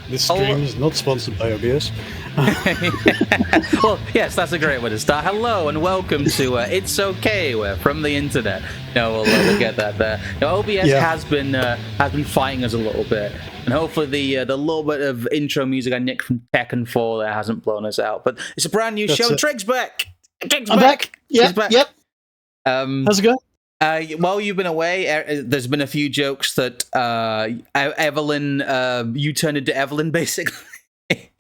This stream is not sponsored by OBS. Well, yes, that's a great way to start. Hello and welcome to It's Okay, we're from the internet. No, we'll get that there. Now, OBS has been fighting us a little bit, and hopefully the little bit of intro music I nicked from Tekken 4 there hasn't blown us out. But it's a brand new show. Trig's back. I'm back. Yep. How's it going? While you've been away, there's been a few jokes that Evelyn, you turned into Evelyn, basically.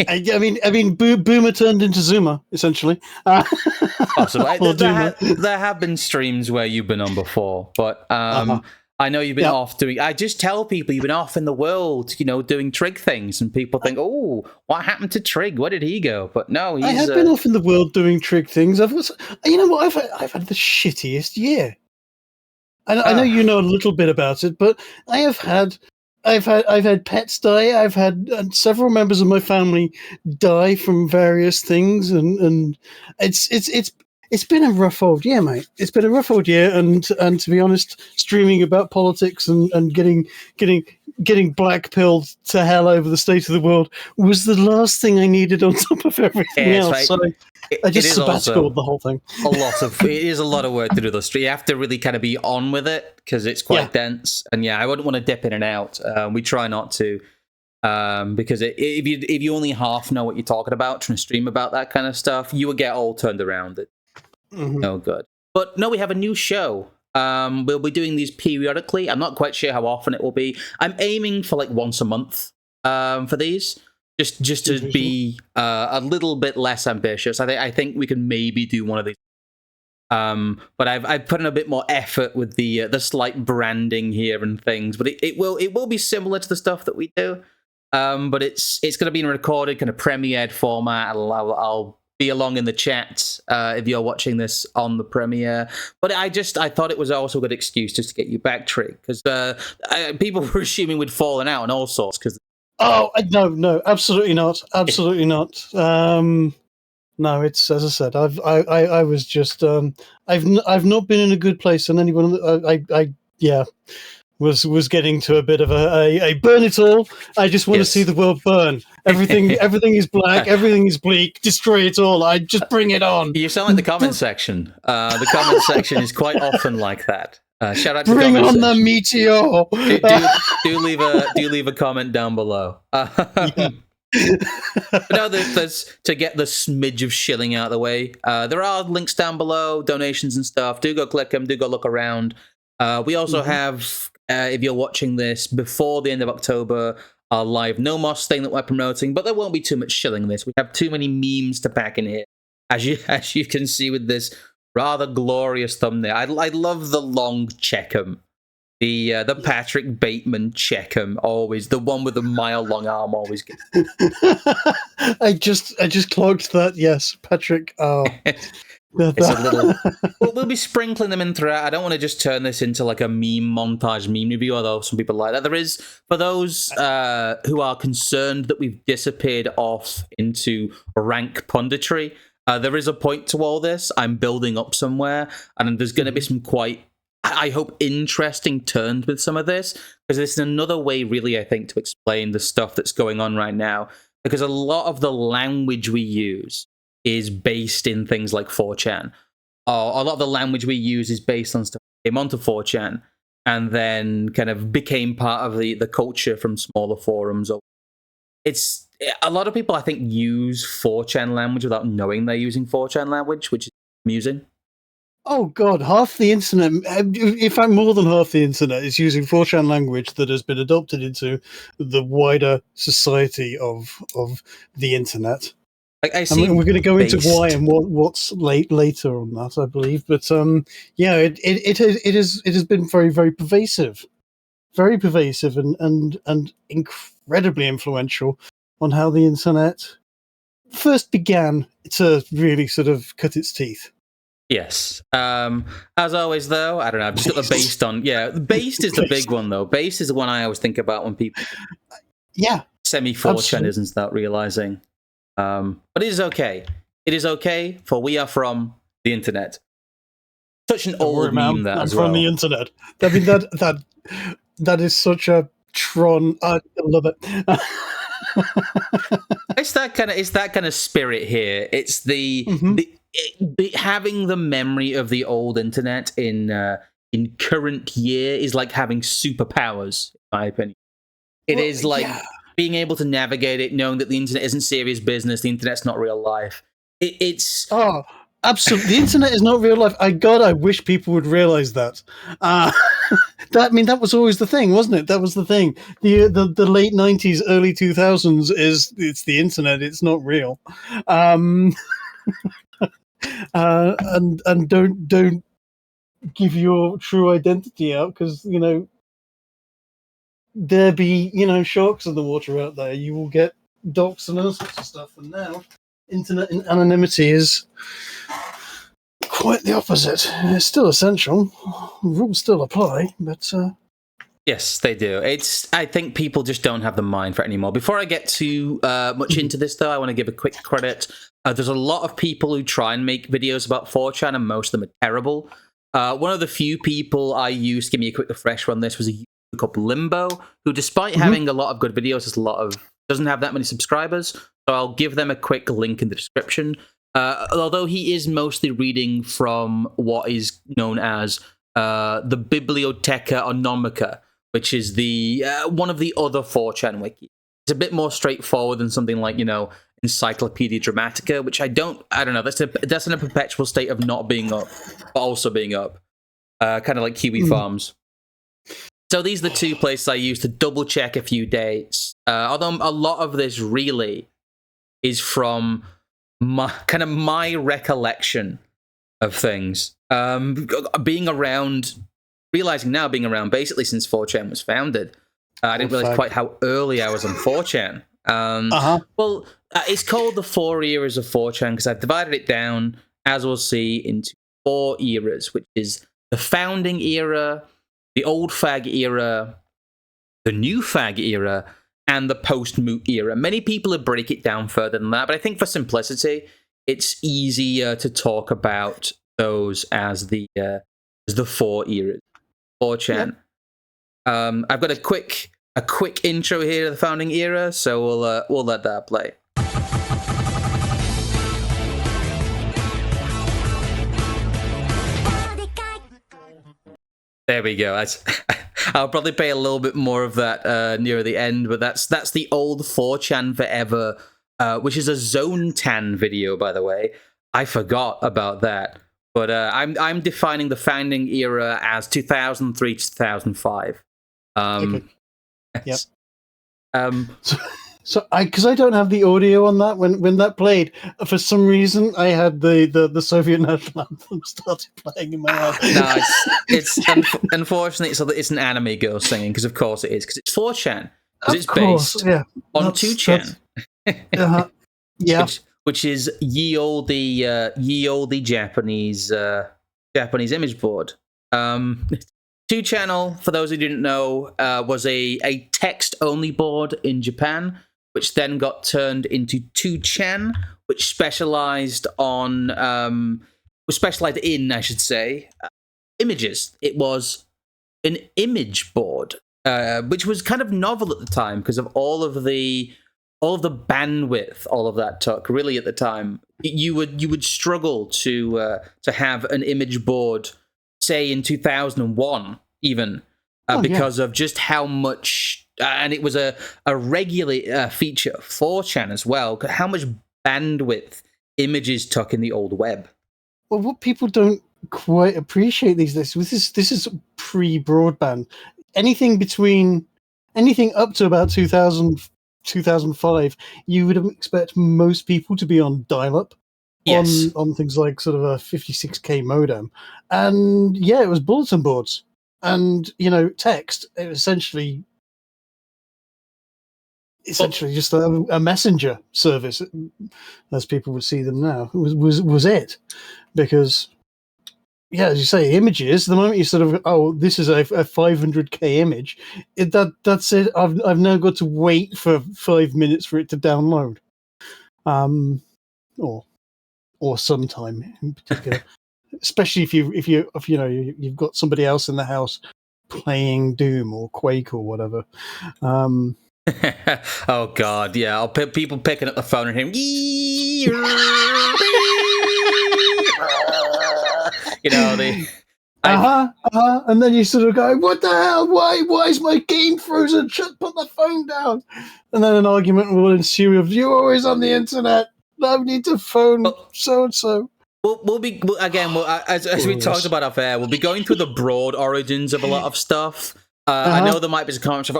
I mean, Boomer turned into Zoomer, essentially. Possibly. There have been streams where you've been on before, but I know you've been off doing. I just tell people you've been off in the world, doing Trig things, and people think, "Oh, what happened to Trig? Where did he go?" But no, I have been off in the world doing Trig things. I've had the shittiest year. I know you know a little bit about it, but I've had pets die. I've had several members of my family die from various things, and it's been a rough old year, mate. It's been a rough old year, and to be honest, streaming about politics and getting blackpilled to hell over the state of the world was the last thing I needed on top of everything else. Right. So I just sabbaticaled the whole thing. It is a lot of work to do the stream. You have to really kind of be on with it because it's quite dense. And I wouldn't want to dip in and out. We try not to, because if you only half know what you're talking about, trying to stream about that kind of stuff, you will get all turned around. No good. But no, we have a new show. We'll be doing these periodically. I'm not quite sure how often it will be. I'm aiming for like once a month for these. Just to be a little bit less ambitious. I think we can maybe do one of these. But I've put in a bit more effort with the slight branding here and things. But it will be similar to the stuff that we do. But it's going to be in a recorded kind of premiered format. I'll be along in the chat if you're watching this on the premiere. But I thought it was also a good excuse just to get you back, Trig, because people were assuming we'd fallen out and all sorts because. Oh no, absolutely not, absolutely not. No, it's as I said. I was just I've not been in a good place, and anyone was getting to a bit of a burn it all. I just want to see the world burn. Everything is black. Everything is bleak. Destroy it all. I just bring it on. You sound like the comment section. The comment section is quite often like that. Shout out to bring on the meteor. Do leave a comment down below. No, there's to get the smidge of shilling out of the way. There are links down below, donations and stuff. Do go click them. Do go look around. We also have, if you're watching this before the end of October, our live No Moss thing that we're promoting. But there won't be too much shilling this. We have too many memes to pack in here, as you can see with this rather glorious thumbnail. I love the long Checkham. The Patrick Bateman Checkham, always the one with the mile long arm, always gets. I just clogged that. Yes, Patrick. Oh, it's a little. We'll be sprinkling them in throughout. I don't want to just turn this into like a meme montage meme review, although some people like that. There is, for those who are concerned that we've disappeared off into rank punditry. There is a point to all this. I'm building up somewhere, and there's going to be some quite, I hope, interesting turns with some of this, because this is another way, really, I think, to explain the stuff that's going on right now, because a lot of the language we use is based in things like 4chan. A lot of the language we use is based on stuff that came onto 4chan, and then kind of became part of the culture from smaller forums. It's a lot of people, I think, use 4chan language without knowing they're using 4chan language, which is amusing. Oh God, half the internet, in fact more than half the internet, is using 4chan language that has been adopted into the wider society of the internet. I mean, we're going to go into why and what's later on that, I believe. But it has been very, very pervasive, and incredibly influential on how the internet first began to really sort of cut its teeth. Yes. As always, though, I don't know. I've just got the based on. Yeah, based is the big one, though. Based is the one I always think about when people. Semi 4chan isn't without realizing. But it is okay. It is okay, for we are from the internet. Such an old meme that as well. From the internet. I mean that is such a Tron. I love it. It's that kind of spirit here. It's Mhm. the having the memory of the old internet in current year is like having superpowers, in my opinion. It Well, is like yeah. being able to navigate it, knowing that the internet isn't serious business, the internet's not real life. It's Oh, absolutely. The internet is not real life. I wish people would realize that. Uh, that was always the thing, wasn't it? That was the thing. The late 90s, early 2000s it's the internet. It's not real. Um, and don't give your true identity out because there be sharks in the water out there. You will get docs and all sorts of stuff. And now internet anonymity is quite the opposite. It's still essential. Rules still apply, but yes, they do. I think people just don't have the mind for it anymore. Before I get too much into this, though, I want to give a quick credit. There's a lot of people who try and make videos about 4chan, and most of them are terrible. One of the few people I used to give me a quick refresher on this was a YouTuber called Limbo, who, despite having a lot of good videos, doesn't have that many subscribers. So I'll give them a quick link in the description. Although he is mostly reading from what is known as the Bibliotheca Onomica, which is the one of the other 4chan wiki. It's a bit more straightforward than something like Encyclopedia Dramatica, which I don't know. That's in a perpetual state of not being up, but also being up, kind of like Kiwi Farms. So these are the two places I use to double check a few dates. Although a lot of this really is from my recollection of things. Being around basically since 4chan was founded. I didn't realize quite how early I was on 4chan. Well, it's called the 4 eras of 4chan because I've divided it down, as we'll see, into 4 eras, which is the founding era, the old fag era, the new fag era, and the post-moot era. Many people would break it down further than that, but I think for simplicity, it's easier to talk about those as the 4 eras. 4chan. Yep. I've got a quick intro here to the founding era, so we'll let that play. There we go. I'll probably play a little bit more of that near the end, but that's the old 4chan forever, which is a Zone Tan video, by the way. I forgot about that, but I'm defining the founding era as 2003 to 2005. okay. Yes. Yep. So because I don't have the audio on that when that played, for some reason I had the Soviet national anthem started playing in my head. No, it's unfortunately it's an anime girl singing, because of course it is, because it's 4chan, because it's based on 2chan. Yeah. Which is ye olde Japanese image board. 2channel, for those who didn't know, was a text-only board in Japan, which then got turned into 2chan, which specialized in, I should say, images. It was an image board, which was kind of novel at the time because of all of the bandwidth all of that took. Really, at the time, you would struggle to have an image board, say in 2001, even because of just how much. And it was a regular feature of 4chan as well. How much bandwidth images took in the old web. Well, what people don't quite appreciate these days, this is pre-broadband. Anything up to about 2000, 2005, you would expect most people to be on dial-up. Yes. On things like sort of a 56k modem. And yeah, it was bulletin boards. And, text, it was essentially just a messenger service, as people would see them now. It was it. Because, yeah, as you say, images, the moment you sort of, this is a 500k image, that's it. I've now got to wait for 5 minutes for it to download. Or sometime in particular. Especially if you've got somebody else in the house playing Doom or Quake or whatever. Oh God, yeah. People picking up the phone and hearing, they. And then you sort of go, "What the hell? Why is my game frozen? Put the phone down." And then an argument will ensue of, "You're always on the internet. I need to phone so and so." As we talked about off air, we'll be going through the broad origins of a lot of stuff. I know there might be some comments of,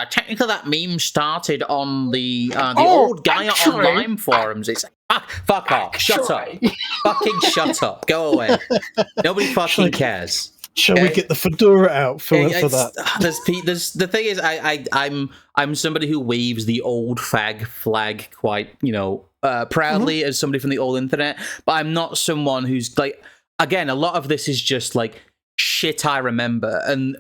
technically that meme started on the old Gaia Online forums. It's like, fuck off, shut up, fucking shut up, go away. Nobody fucking cares. Shall we get the fedora out for that? There's the thing is, I'm somebody who waves the old fag flag quite, proudly as somebody from the old internet, but I'm not someone who's like, again, a lot of this is just like shit I remember. And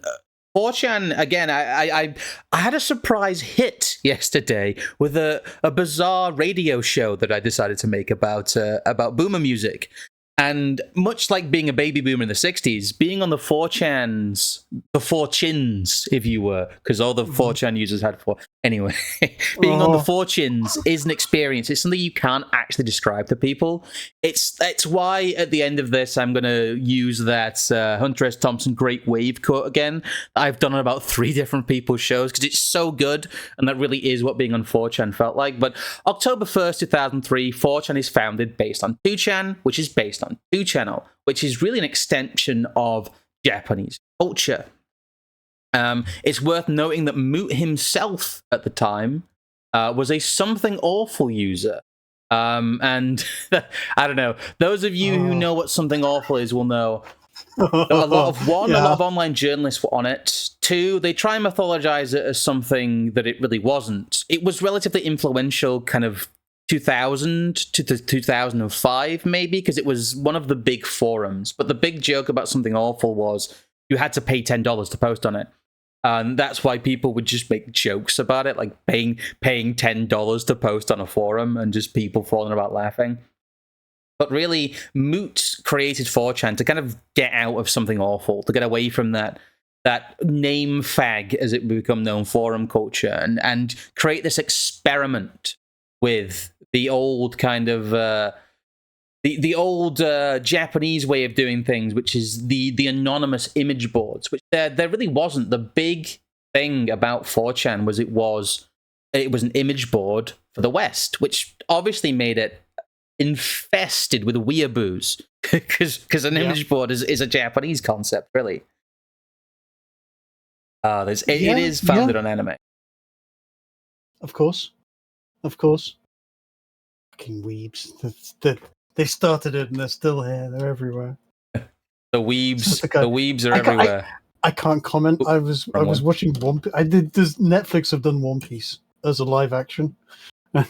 4chan, again, I had a surprise hit yesterday with a bizarre radio show that I decided to make about boomer music. And much like being a baby boomer in the 60s, being on the 4chans, the 4chins, if you were, because all the 4chan users had 4. Anyway, being on the 4chins is an experience. It's something you can't actually describe to people. It's why at the end of this, I'm going to use that Hunter S. Thompson Great Wave quote again. I've done on about 3 different people's shows because it's so good, and that really is what being on 4chan felt like. But October 1st, 2003, 4chan is founded based on 2chan, which is based on 2channel, which is really an extension of Japanese culture. It's worth noting that Moot himself at the time was a Something Awful user. And I don't know, those of you who know what Something Awful is will know that a lot of online journalists were on it. 2, they try and mythologize it as something that it really wasn't. It was relatively influential kind of 2000 to 2005 maybe, because it was one of the big forums. But the big joke about Something Awful was you had to pay $10 to post on it. And that's why people would just make jokes about it, like paying $10 to post on a forum and just people falling about laughing. But really, Moot created 4chan to kind of get out of Something Awful, to get away from that name fag, as it would become known, forum culture, and create this experiment with the old kind of the old Japanese way of doing things, which is the anonymous image boards, which there really wasn't. The big thing about 4chan was it was an image board for the West, which obviously made it infested with weeaboos, because an image board is a Japanese concept, really. It is founded on anime. Of course. Fucking weebs. They started it and they're still here. They're everywhere. The weebs are everywhere. I can't comment. I was watching One Piece. Netflix have done One Piece as a live action. I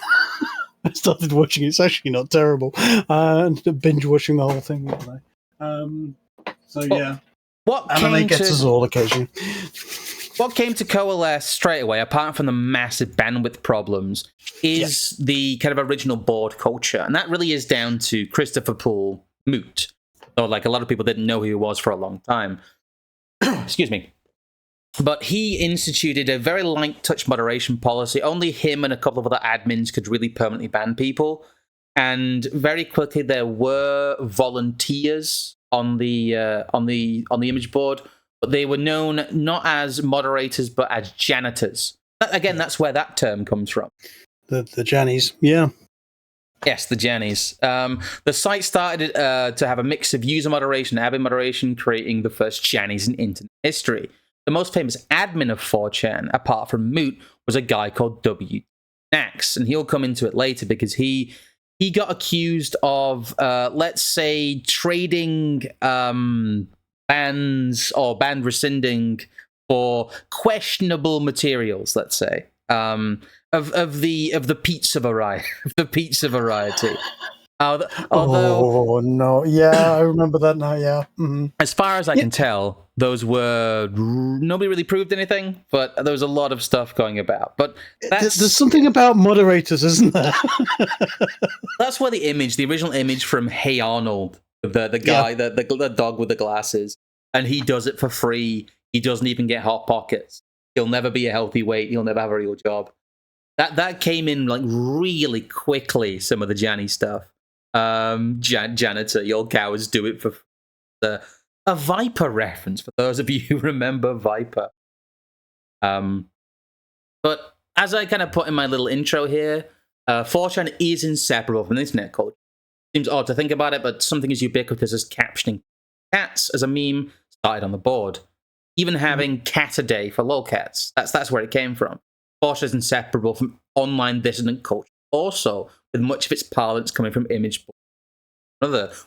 started watching it. It's actually not terrible. And binge watching the whole thing. Anime gets us all occasionally. What came to coalesce straight away, apart from the massive bandwidth problems, is the kind of original board culture. And that really is down to Christopher Poole Moot. So, like, a lot of people didn't know who he was for a long time. Excuse me. But he instituted a very light touch moderation policy. Only him and a couple of other admins could really permanently ban people. And very quickly, there were volunteers on the image board. But they were known not as moderators, but as janitors. Again, that's where that term comes from. The Jannies, yeah. Yes, the Jannies. The site started to have a mix of user moderation and admin moderation, creating the first Jannies in internet history. The most famous admin of 4chan, apart from Moot, was a guy called W.Nax, and he'll come into it later because he got accused of, let's say, trading bans or band rescinding for questionable materials, let's say, of the pizza variety. Although, no, yeah, I remember that now. Yeah, as far as I can tell, those were nobody really proved anything, but there was a lot of stuff going about. But there's something about moderators, isn't there? That's where the original image from Hey Arnold. The guy, the dog with the glasses, and he does it for free. He doesn't even get hot pockets. He'll never be a healthy weight. He'll never have a real job. That came in like really quickly. Some of the Janny stuff. Janitor, your cowards do it for a Viper reference for those of you who remember Viper. But as I kind of put in my little intro here, 4chan is inseparable from the internet culture. Seems odd to think about it, but something as ubiquitous as captioning cats as a meme started on the board. Even having cat a day for lolcats, that's where it came from. 4chan is inseparable from online dissident culture, also with much of its parlance coming from image board.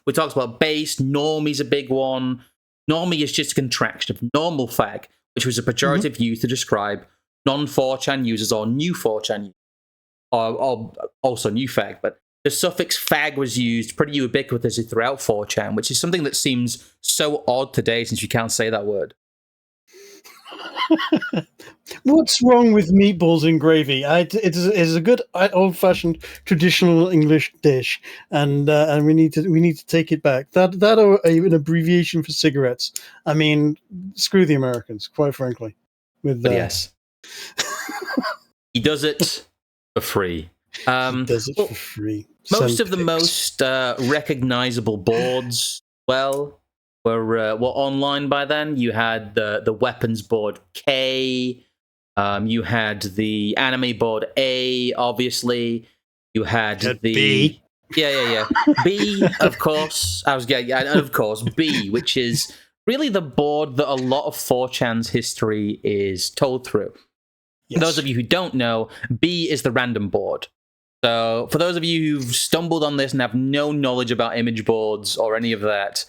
We talked about base, normie's a big one. Normie is just a contraction of normal fag, which was a pejorative used to describe non-4chan users or new 4chan users, or also new fag, but the suffix fag was used pretty ubiquitously throughout 4chan, which is something that seems so odd today since you can't say that word. What's wrong with meatballs and gravy? It's a good old-fashioned traditional English dish, and we need to take it back. That or an abbreviation for cigarettes. I mean, screw the Americans, quite frankly. But yes, he does it for free. He does it for free. Most of the most recognizable boards, were online by then. You had the weapons board K, you had the anime board A, obviously. You had the B. Yeah. B, of course. Of course, B, which is really the board that a lot of 4chan's history is told through. Yes. For those of you who don't know, B is the random board. So for those of you who've stumbled on this and have no knowledge about image boards or any of that,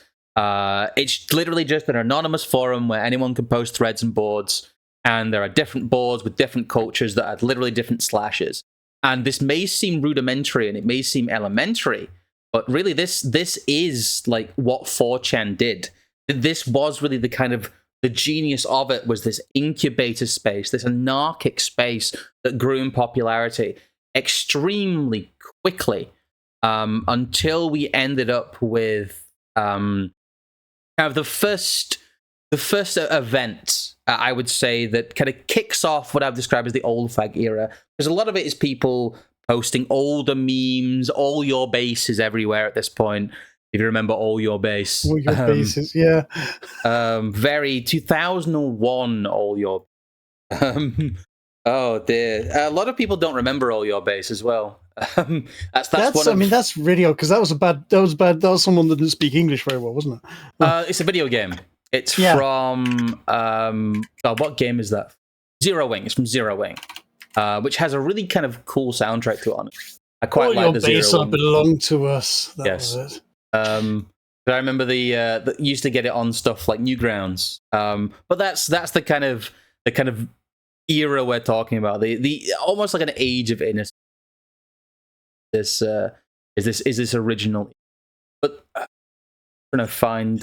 it's literally just an anonymous forum where anyone can post threads and boards, and there are different boards with different cultures that have literally different slashes. And this may seem rudimentary and it may seem elementary, but really this is like what 4chan did. This was really the genius of it, was this incubator space, this anarchic space that grew in popularity extremely quickly, until we ended up with kind of the first event, I would say, that kind of kicks off what I've described as the old fag era, because a lot of it is people posting older memes, all your bases everywhere at this point. If you remember All Your Base. All Your Bases, yeah. Very 2001 All Your... oh dear. A lot of people don't remember All Your Base as well. That's really odd, because that was someone that didn't speak English very well, wasn't it? It's a video game. It's from... what game is that? Zero Wing. It's from Zero Wing, which has a really kind of cool soundtrack to it on it. I quite like the Zero Wing. Belonged to us. That was it. But I remember the used to get it on stuff like Newgrounds. But that's the kind of era we're talking about. The almost like an age of innocence. This is this original, but I'm trying to find.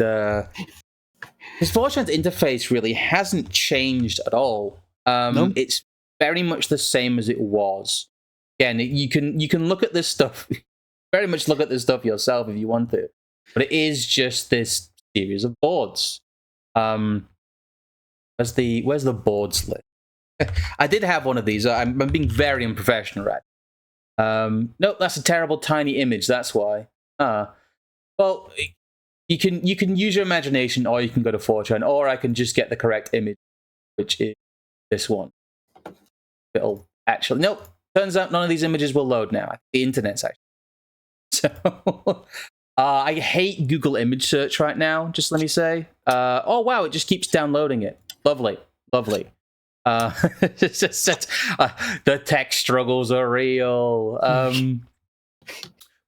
His 4chan's interface really hasn't changed at all. No? It's very much the same as it was. Again, you can look at this stuff. Very much look at this stuff yourself if you want to, but it is just this series of boards. Where's the boards list? I did have one of these. I'm being very unprofessional, right? Nope, that's a terrible tiny image. That's why. Well, you can use your imagination, or you can go to 4chan, or I can just get the correct image, which is this one. It'll actually nope. Turns out none of these images will load now. The internet's actually. So, I hate Google image search right now, just let me say. Oh, wow, it just keeps downloading it. Lovely. The tech struggles are real.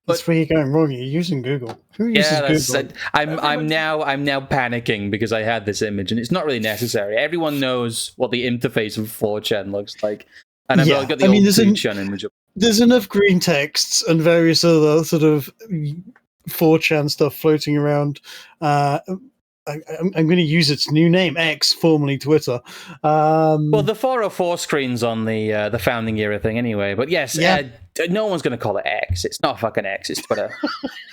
That's where you're going wrong. You're using Google. Who uses Google? I'm now panicking because I had this image, and it's not really necessary. Everyone knows what the interface of 4chan looks like. And I've got the old 2chan image up. There's enough green texts and various other sort of 4chan stuff floating around. I'm going to use its new name, X, formerly Twitter. Well, the 404 screen's on the founding era thing anyway. But yes, no one's going to call it X. It's not fucking X. It's Twitter.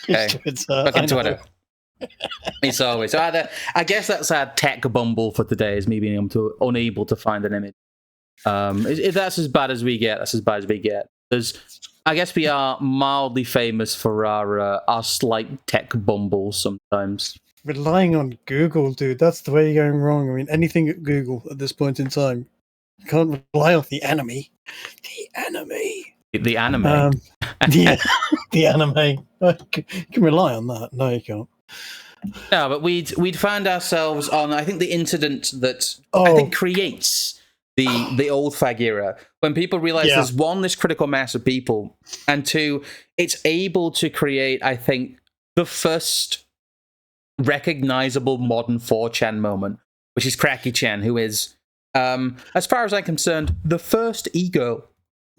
Okay? It's fucking Twitter. It's always. So I guess that's our tech bumble for today, is me being unable to find an image. If that's as bad as we get, that's as bad as we get. I guess we are mildly famous for our slight tech bumbles sometimes. Relying on Google, dude, that's the way you're going wrong. I mean, anything at Google at this point in time. You can't rely on the enemy. The enemy. The anime. Yeah, the anime. You can rely on that. No, you can't. No, but we'd found ourselves on, I think, the incident that I think creates the old fag era, when people realize there's one, this critical mass of people, and two, it's able to create, I think, the first recognizable modern 4chan moment, which is Cracky-chan, who is, as far as I'm concerned, the first e-girl.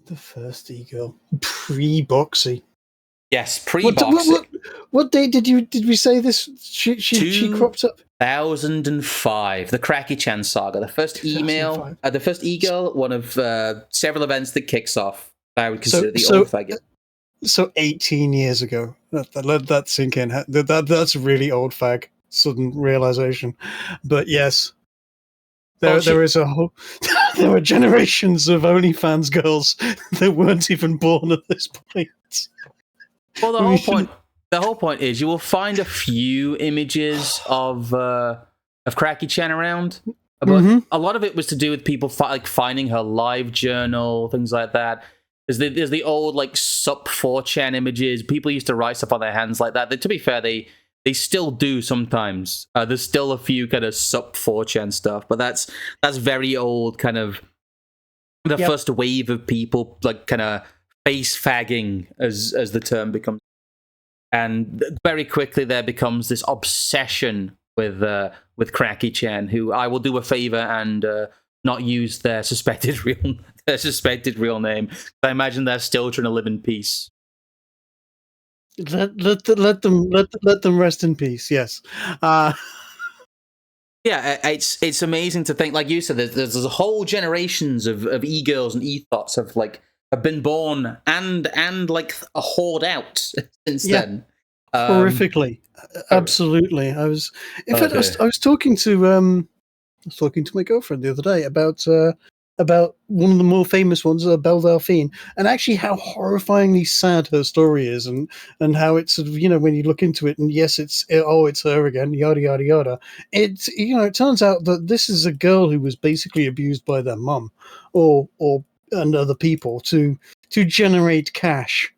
The first e-girl. Pre-Boxy. Yes, pre-Boxy. What date did we say this? She cropped up? 2005, the Cracky-chan saga, the first email, the first e-girl, one of several events that kicks off. I would consider the old fag. So 18 years ago. Let that sink in. That's really old fag. Sudden realization. But yes, there is a whole. There were generations of OnlyFans girls that weren't even born at this point. Well, the whole point is you will find a few images of Cracky-chan around, but a lot of it was to do with people finding her live journal, things like that. There's the old sup 4chan images. People used to write stuff on their hands like that. To be fair, they still do sometimes. There's still a few kind of sup 4chan stuff, but that's very old, kind of the first wave of people kind of face fagging, as the term becomes. And very quickly there becomes this obsession with Cracky-chan, who I will do a favor and not use their suspected real name. I imagine they're still trying to live in peace. Let them rest in peace. Yes. Yeah, it's amazing to think, like you said, there's whole generations of e-girls and e-thots have been born and hoard out since then. Horrifically, absolutely. I was talking to my girlfriend the other day about one of the more famous ones, Belle Delphine, and actually how horrifyingly sad her story is, and how it's sort of, when you look into it, and yes, it's her again, yada yada yada. It turns out that this is a girl who was basically abused by their mum, and other people to generate cash.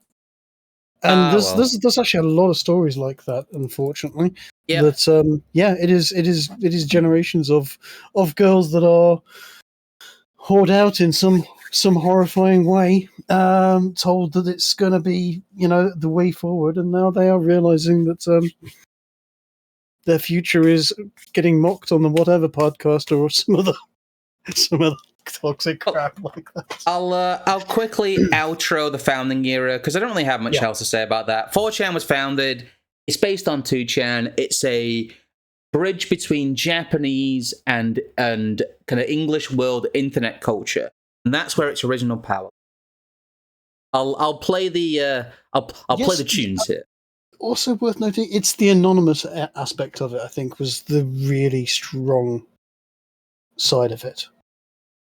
And there's actually a lot of stories like that, unfortunately. Yeah. That it is generations of girls that are hoard out in some horrifying way, told that it's going to be the way forward, and now they are realizing that their future is getting mocked on the whatever podcast or some other toxic crap like that. I'll quickly outro the founding era, because I don't really have much else to say about that. 4chan was founded. It's based on 2chan. It's a bridge between Japanese and kind of English world internet culture, and that's where its original power. I'll play the play the tunes here. Also worth noting, it's the anonymous aspect of it, I think, was the really strong side of it.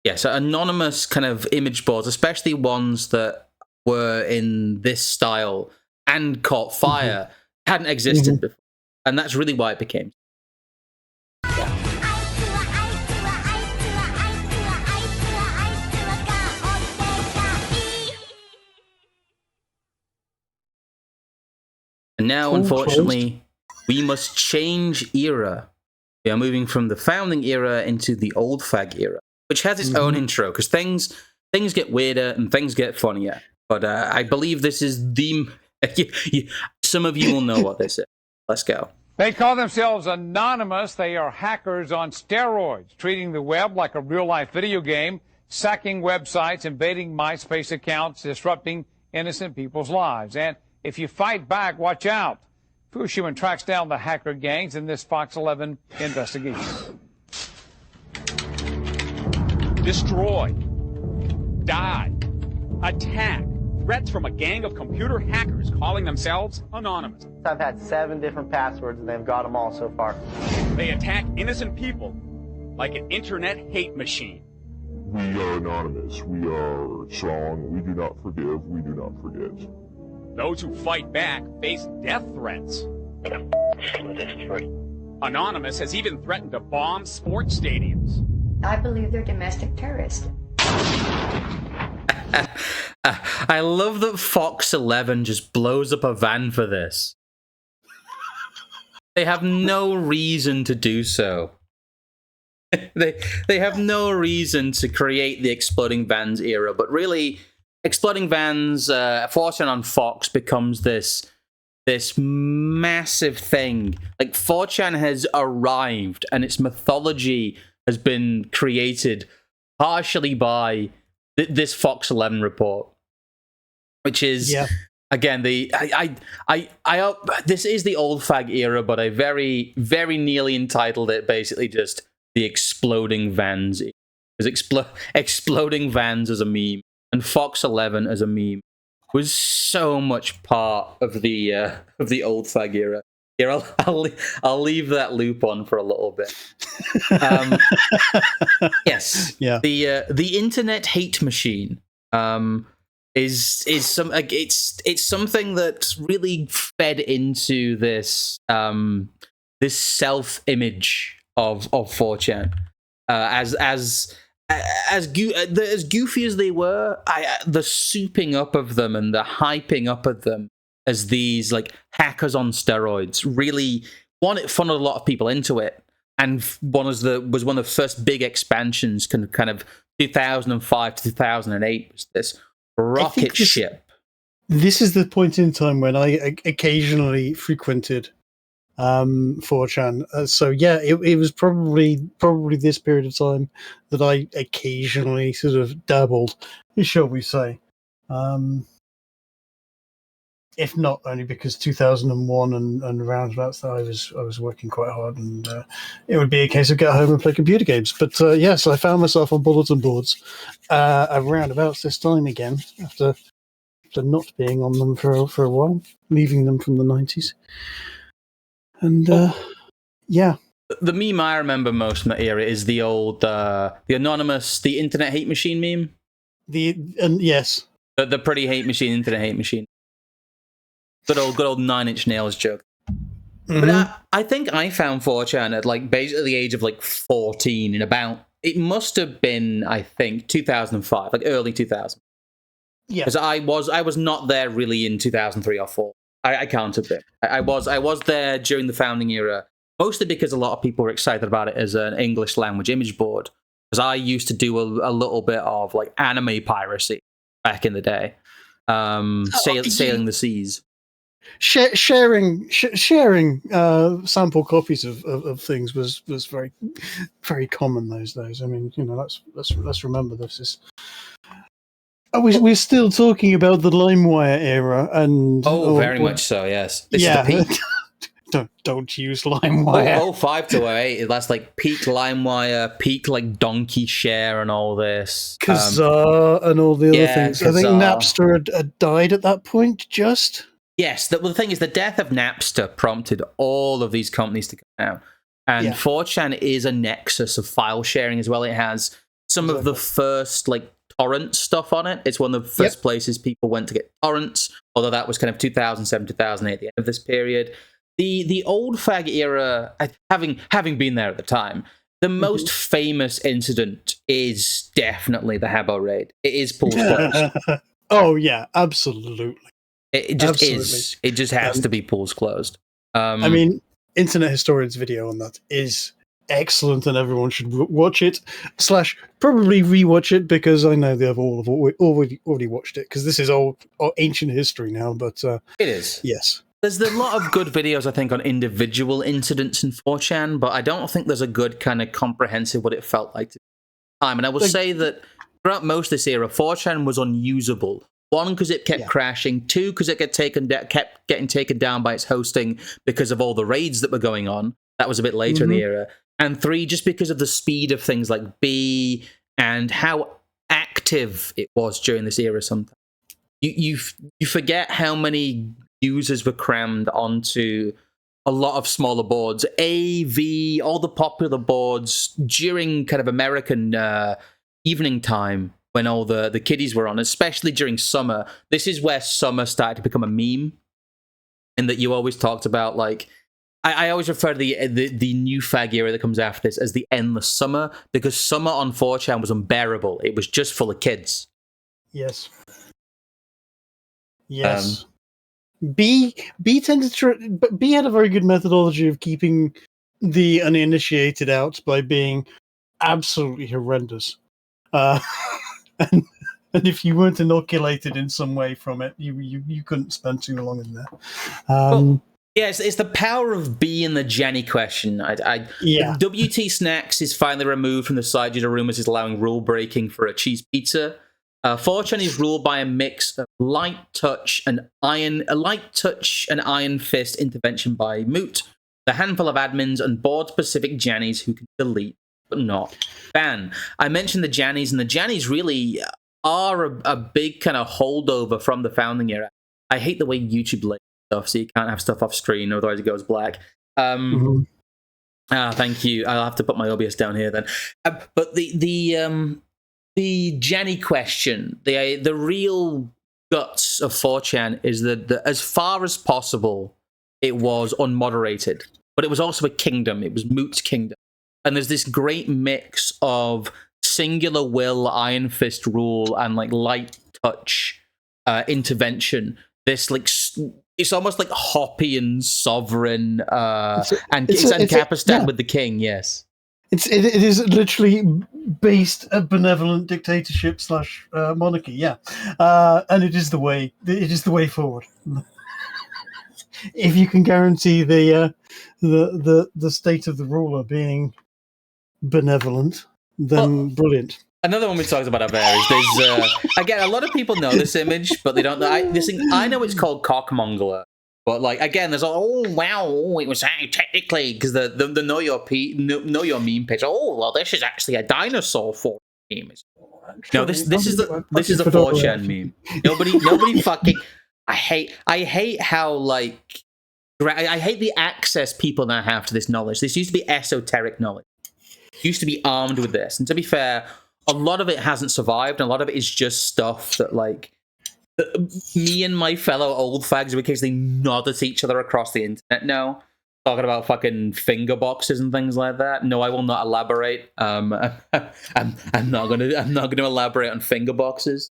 Yeah, so anonymous kind of image boards, especially ones that were in this style and caught fire, hadn't existed before, and that's really why it became. And now, unfortunately, we must change era. We are moving from the founding era into the old fag era, which has its own intro, because things get weirder and things get funnier. But I believe this is some of you will know what this is. Let's go. They call themselves anonymous. They are hackers on steroids, treating the web like a real-life video game, sacking websites, invading MySpace accounts, disrupting innocent people's lives. And if you fight back, watch out. Fushman tracks down the hacker gangs in this Fox 11 investigation. Destroy, die, attack. Threats from a gang of computer hackers calling themselves anonymous. I've had 7 different passwords and they've got them all so far. They attack innocent people like an internet hate machine. We are anonymous. We are strong. We do not forgive. We do not forget. Those who fight back face death threats. Anonymous has even threatened to bomb sports stadiums. I believe they're domestic terrorists. I love that Fox 11 just blows up a van for this. They have no reason to do so. They have no reason to create the exploding vans era, but really, exploding vans, 4chan on Fox becomes this massive thing. Like 4chan has arrived, and its mythology has been created partially by this Fox 11 report, which is again this is the old fag era, but I very nearly entitled it basically just the exploding vans, because exploding vans as a meme and Fox 11 as a meme was so much part of the old fag era. Here, I'll leave that loop on for a little bit. Yes, yeah. The internet hate machine is it's something that really fed into this this self-image of 4chan as goofy as they were. The souping up of them and the hyping up of them as these like hackers on steroids really it funneled a lot of people into it, and was one of the first big expansions, kind of 2005 to 2008, was this rocket ship. This is the point in time when I occasionally frequented 4chan. So yeah, it was probably this period of time that I occasionally sort of dabbled, shall we say. If not only because 2001 and roundabouts that I was working quite hard, and it would be a case of get home and play computer games. But yes, I found myself on bulletin boards around about this time again, after not being on them for a while, leaving them from the 90s. And yeah. The meme I remember most from that era is the old, the anonymous, the internet hate machine meme. Yes. The pretty hate machine, internet hate machine. Good old 9 Inch Nails joke. Mm-hmm. But I think I found 4chan at like basically the age of like 14 in about, it must have been, I think, 2005, like early 2000. Yeah. Because I was not there really in 2003 or 4. I can't admit. I was there during the founding era, mostly because a lot of people were excited about it as an English language image board. Because I used to do a little bit of like anime piracy back in the day, sailing the seas. Sharing sample copies of things was very, very common those days. I mean, let's remember this is. We're still talking about the LimeWire era, and very much so. Yes, this is the peak. don't use LimeWire. 05 to 08, that's like peak LimeWire, peak like Donkey Share and all this. Kazaa and all the other things. Kazaa. I think Napster had died at that point, just. Yes, the thing is, the death of Napster prompted all of these companies to come out. And 4chan is a nexus of file sharing as well. It has some of the first like torrent stuff on it. It's one of the first places people went to get torrents, although that was kind of 2007, 2008, the end of this period. The old fag era, having been there at the time, the most famous incident is definitely the Habbo raid. It is pools closed. Oh yeah, absolutely. It just is. It just has to be pools closed. I mean, Internet Historian's video on that is excellent, and everyone should watch it. / probably rewatch it, because I know they've all already watched it, because this is old or ancient history now. But it is. Yes. There's a lot of good videos, I think, on individual incidents in 4chan, but I don't think there's a good kind of comprehensive what it felt like to time. And I will say that throughout most of this era, 4chan was unusable. 1, because it kept crashing. 2, because it kept getting taken down by its hosting because of all the raids that were going on. That was a bit later in the era. And 3, just because of the speed of things like B and how active it was during this era. Sometimes you forget how many users were crammed onto a lot of smaller boards. A, V, all the popular boards during kind of American evening time when all the kiddies were on, especially during summer. This is where summer started to become a meme, and that you always talked about, like, I always refer to the new fag era that comes after this as the endless summer, because summer on 4chan was unbearable. It was just full of kids. Yes. Yes. B tended to, but B had a very good methodology of keeping the uninitiated out by being absolutely horrendous. And if you weren't inoculated in some way from it, you couldn't spend too long in there. Well, yeah, it's the power of B in the Jenny question. WT Snacks is finally removed from the site due to rumors is allowing rule breaking for a cheese pizza. 4chan is ruled by a mix of light touch and iron fist intervention by Moot, the handful of admins and board-specific Jannies who can delete but not ban. I mentioned the Jannies, and the Jannies really are a big kind of holdover from the founding era. I hate the way YouTube lays stuff, so you can't have stuff off screen, otherwise it goes black. Thank you. I'll have to put my OBS down here then. But the Jenny question, the real guts of 4chan is that as far as possible, it was unmoderated, but it was also a kingdom. It was Moot's kingdom. And there's this great mix of singular will, iron fist rule, and like light touch intervention. This like it's almost like Hoppian sovereign and Capistan with the king. Yes, it is literally based a benevolent dictatorship / monarchy. Yeah, and it is the way forward. If you can guarantee the state of the ruler being benevolent, then brilliant. Another one we talked about there is there's again, a lot of people know this image, but they don't know. I know it's called cockmongoler, but like again, there's it was technically because the know your meme page. Oh well, this is actually a dinosaur form meme. No, this is a 4chan meme. Nobody fucking. I hate how like I hate the access people now have to this knowledge. This used to be esoteric knowledge. Used to be armed with this, and to be fair, a lot of it hasn't survived, and a lot of it is just stuff that like me and my fellow old fags we occasionally nod at each other across the internet now, talking about fucking finger boxes and things like that. No, I will not elaborate. I'm not gonna elaborate on finger boxes.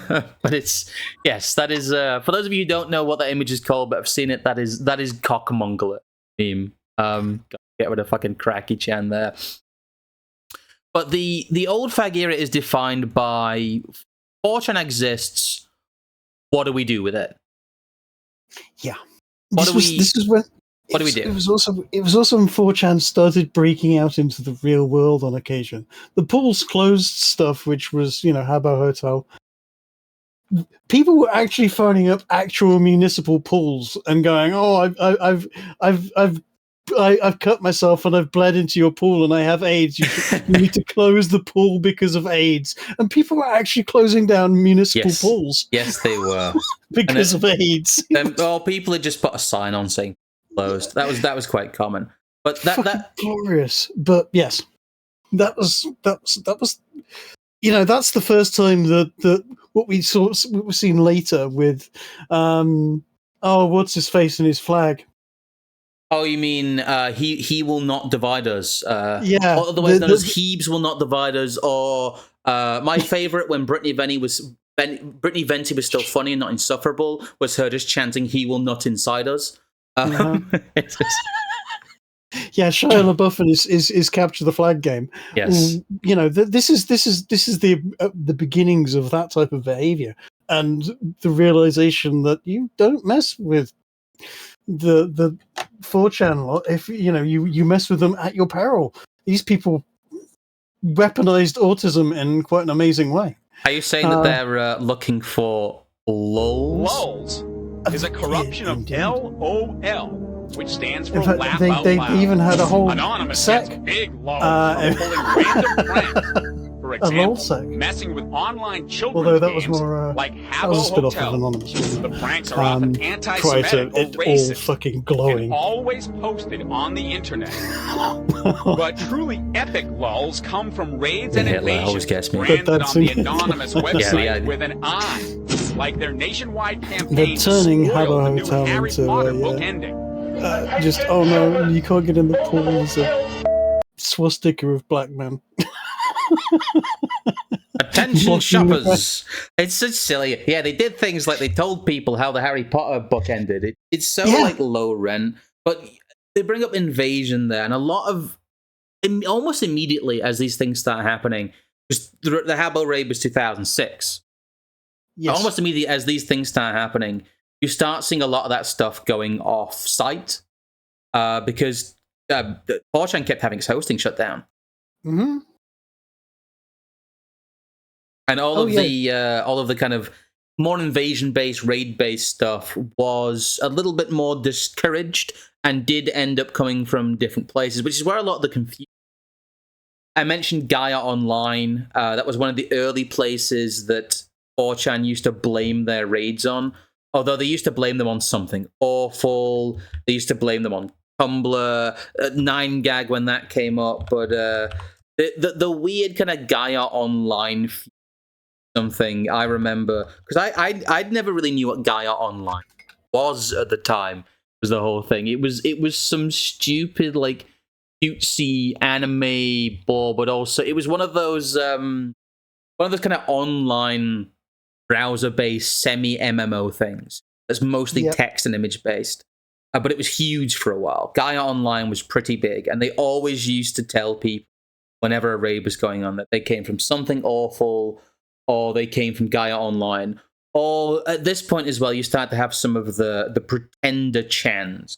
But it's that is for those of you who don't know what that image is called but have seen it, that is cockmongoler meme. Get rid of fucking Cracky Chan there. But the old fag era is defined by 4chan exists. What do we do with it? Yeah. What do we do? It was also when 4chan started breaking out into the real world on occasion. The pools closed stuff, which was Habbo Hotel. People were actually phoning up actual municipal pools and going, "Oh, I've cut myself and I've bled into your pool and I have AIDS. You need to close the pool because of AIDS." And people were actually closing down municipal pools. Yes, they were because of AIDS. People had just put a sign on saying closed. That was quite common. But that glorious. But yes, that was. That's the first time that what we were seen later with, what's his face and his flag. Oh, you mean he will not divide us? Yeah. Otherwise known as Heebs will not divide us, or my favorite when Brittany Venti was still funny and not insufferable was her just chanting "He will not inside us." Yeah, Shia LaBeouf and his capture the flag game. Yes, this is the beginnings of that type of behavior, and the realization that you don't mess with the 4chan lot. If you mess with them at your peril. These people weaponized autism in quite an amazing way. Are you saying that they're looking for lulz? Lulz is a corruption of LOL, which stands for laugh out they loud. even had a whole Anonymous sec. gets big lulz for pulling random pranks. For For a lol example, sec. messing with online children's Although that was games more like that was a Habbo spin-off of Hotel. Anonymous, wasn't it? The pranks are often Prior anti-Semitic to or it all racist fucking glowing. and always posted on the internet. But truly epic lulls come from raids and Hitler always invasions gets me. branded on the But that's- anonymous Yeah, website yeah. with an I, like their nationwide campaign They're to turning spoil Habbo the new Hotel Harry into Potter a, book ending. just, oh no, you can't get in the pool. There's a swastika of black men. Attention Locking the shoppers. It's so silly. Yeah, they did things like they told people how the Harry Potter book ended. It's so Yeah. like low rent, but they bring up invasion there, and a lot of almost immediately as these things start happening, because the Habbo raid was 2006. Yes. Almost immediately as these things start happening, you start seeing a lot of that stuff going off site because 4chan kept having its hosting shut down. Mm-hmm. And all of the kind of more invasion-based, raid-based stuff was a little bit more discouraged and did end up coming from different places, which is where a lot of the confusion. I mentioned Gaia Online. That was one of the early places that 4chan used to blame their raids on. Although they used to blame them on something awful. They used to blame them on Tumblr, 9gag when that came up. But the weird kind of Gaia Online something I remember, because I'd never really knew what Gaia Online was at the time, was the whole thing. It was some stupid, like, cutesy anime bore, but also it was one of those kind of online browser-based semi-MMO things that's mostly text and image-based. But it was huge for a while. Gaia Online was pretty big, and they always used to tell people whenever a raid was going on that they came from something awful, or they came from Gaia Online. Or at this point as well, you start to have some of the pretender chans.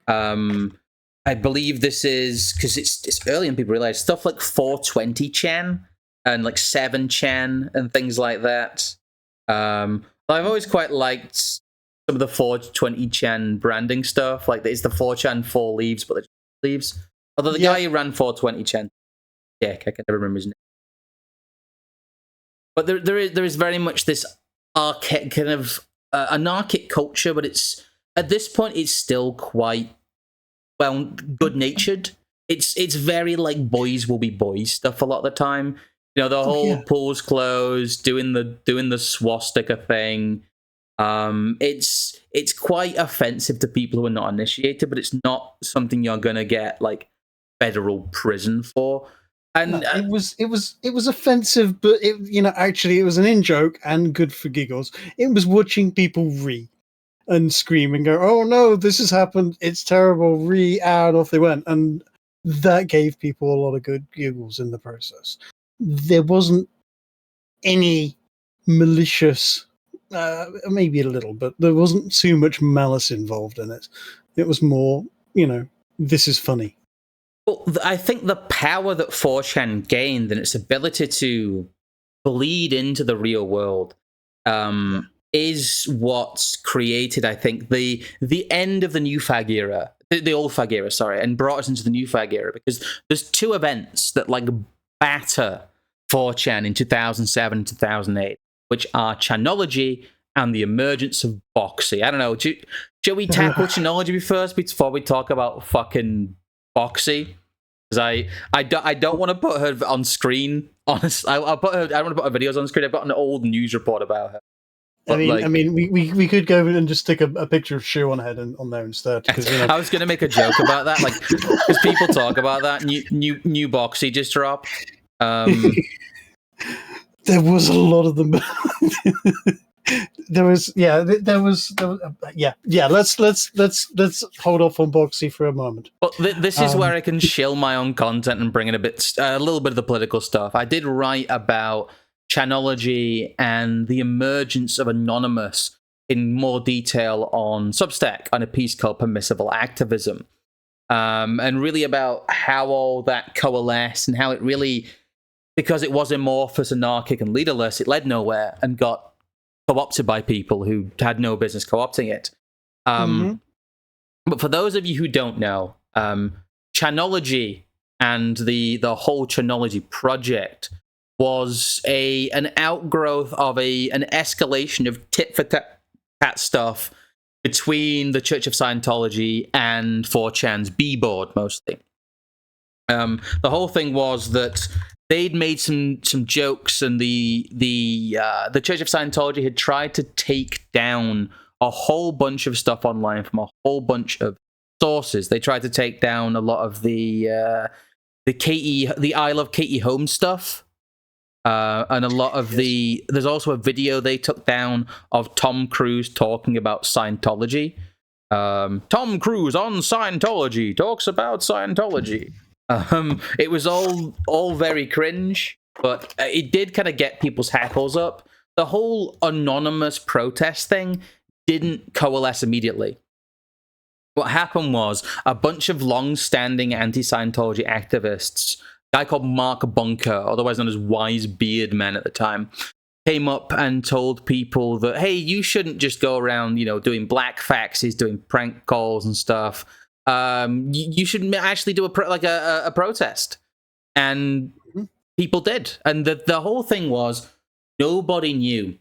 I believe this is because it's early and people realize stuff like 420 chan and like 7chan and things like that. I've always quite liked some of the 420 chan branding stuff. Like it's the 4chan 4 leaves, but the leaves. Although the guy who ran 420 chan, I can never remember his name. But there is very much this archaic kind of anarchic culture, but it's at this point it's still quite good-natured. It's very like boys will be boys stuff a lot of the time. You know, the whole pool's closed, doing the swastika thing. It's quite offensive to people who are not initiated, but it's not something you're gonna get like federal prison for. And no, it was offensive, but actually it was an in-joke and good for giggles. It was watching people and scream and go, "Oh no, this has happened! It's terrible!" And off they went, and that gave people a lot of good giggles in the process. There wasn't any malicious, maybe a little, but there wasn't too much malice involved in it. It was more, this is funny. Well, I think the power that 4chan gained and its ability to bleed into the real world is what's created, I think, the end of the new fag era, the old fag era, sorry, and brought us into the new fag era, because there's two events that like batter 4chan in 2007 and 2008, which are Chanology and the emergence of Boxy. I don't know, shall we tackle Chanology first before we talk about fucking Boxy? Because I don't want to put her on screen. Honestly, I don't want to put her videos on screen. I've got an old news report about her. But we could go and just stick a picture of Shoe on head on there instead. I was going to make a joke about that, like because people talk about that new Boxy just dropped. There was a lot of them. Let's hold off on Boxy for a moment. Well, this is where I can shill my own content and bring in a little bit of the political stuff. I did write about Chanology and the emergence of Anonymous in more detail on Substack on a piece called Permissible Activism, and really about how all that coalesced and how it really, because it was amorphous, anarchic, and leaderless, it led nowhere and got co-opted by people who had no business co-opting it. But for those of you who don't know, Chanology and the whole Chanology project was an outgrowth of an escalation of tit for tat stuff between the Church of Scientology and 4chan's B-board, mostly. The whole thing was that they'd made some jokes, and the Church of Scientology had tried to take down a whole bunch of stuff online from a whole bunch of sources. They tried to take down a lot of the I Love Katie Holmes stuff, and a lot of there's also a video they took down of Tom Cruise talking about Scientology. Tom Cruise on Scientology talks about Scientology. It was all very cringe, but it did kind of get people's hackles up. The whole anonymous protest thing didn't coalesce immediately. What happened was a bunch of long-standing anti-Scientology activists, a guy called Mark Bunker, otherwise known as Wise Beard Man at the time, came up and told people that, hey, you shouldn't just go around, doing black faxes, doing prank calls and stuff. You should actually do a protest. And people did. And the whole thing was nobody knew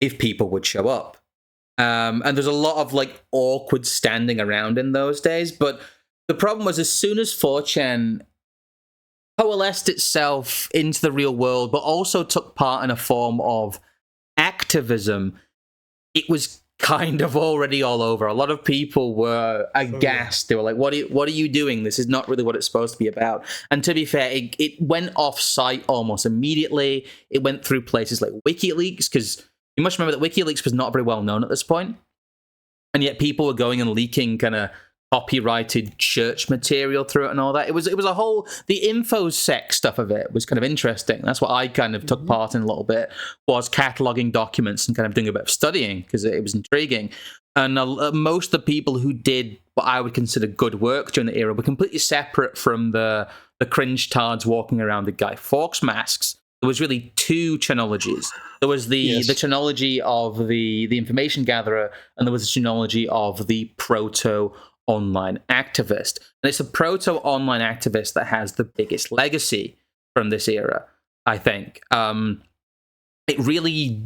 if people would show up. And there's a lot of awkward standing around in those days. But the problem was, as soon as 4chan coalesced itself into the real world, but also took part in a form of activism, it was kind of already all over. A lot of people were aghast. They were like, what are you doing? This is not really what it's supposed to be about. And to be fair, it went off-site almost immediately. It went through places like WikiLeaks, because you must remember that WikiLeaks was not very well known at this point, and yet people were going and leaking kind of copyrighted church material through it and all that. It was a whole, the infosec stuff of it was kind of interesting. That's what I kind of took part in a little bit, was cataloging documents and kind of doing a bit of studying, because it was intriguing. And most of the people who did what I would consider good work during the era were completely separate from the cringe tards walking around the Guy Fawkes masks. There was really two chronologies. There was the chronology of the information gatherer, and there was the chronology of the proto-online activist. And it's the proto-online activist that has the biggest legacy from this era, I think. It really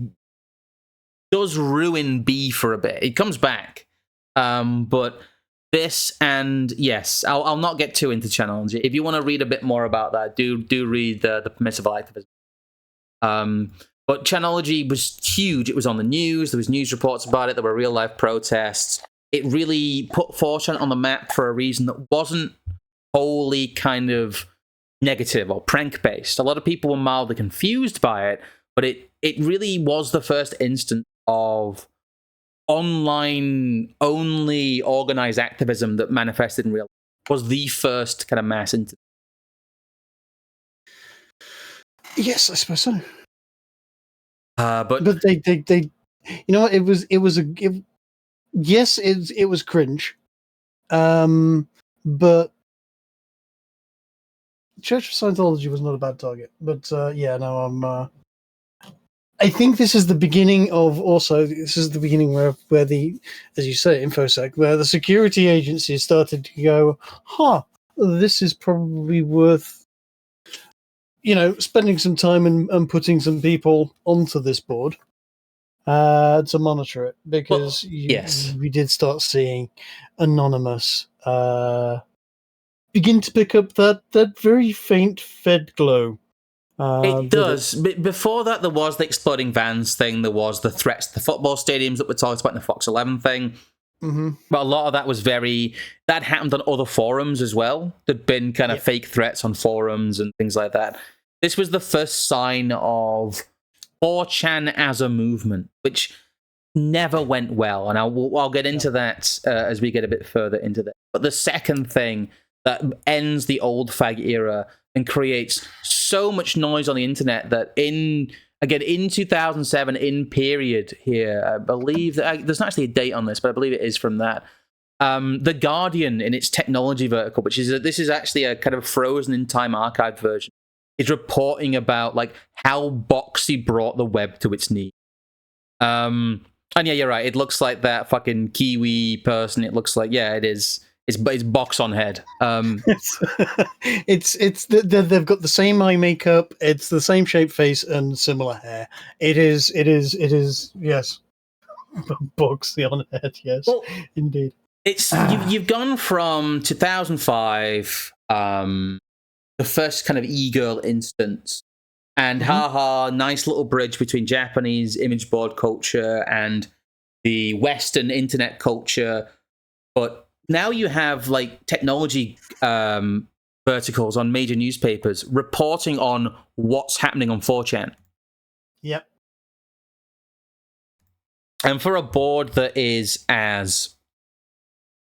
does ruin B for a bit. It comes back. But this, and yes, I'll not get too into chronology. If you want to read a bit more about that, do read the Permissible Activism. But chronology was huge. It was on the news. There was news reports about it. There were real life protests. It really put 4chan on the map for a reason that wasn't wholly kind of negative or prank based. A lot of people were mildly confused by it, but it really was the first instance of online only organized activism that manifested in real life. It was the first kind of mass incident. Yes, I suppose so. But they you know what, it was yes, it was cringe. But Church of Scientology was not a bad target. But I think this is the beginning of where the, as you say, InfoSec, where the security agencies started to go, this is probably worth spending some time and putting some people onto this board to monitor it, because we did start seeing Anonymous begin to pick up that very faint Fed glow. It does. Before that, there was the exploding vans thing. There was the threats to the football stadiums that we talked about in the Fox 11 thing. Mm-hmm. But a lot of that was that happened on other forums as well. There'd been kind of fake threats on forums and things like that. This was the first sign of 4chan as a movement, which never went well. And I'll get into that as we get a bit further into that. But the second thing that ends the old fag era and creates so much noise on the internet that in 2007, in period here, I believe that there's not actually a date on this, but I believe it is from that. The Guardian, in its technology vertical, this is actually a kind of frozen in time archived version, is reporting about how Boxy brought the web to its knees. And yeah, you're right. It looks like that fucking Kiwi person. It looks like, it is. It's box on head. They've got the same eye makeup. It's the same shaped face and similar hair. It is. Yes, boxy on head. Yes, Well, indeed. It's you've gone from 2005, the first kind of e-girl instance, and haha, nice little bridge between Japanese image board culture and the Western internet culture. But now you have like technology verticals on major newspapers reporting on what's happening on 4chan. Yep. And for a board that is as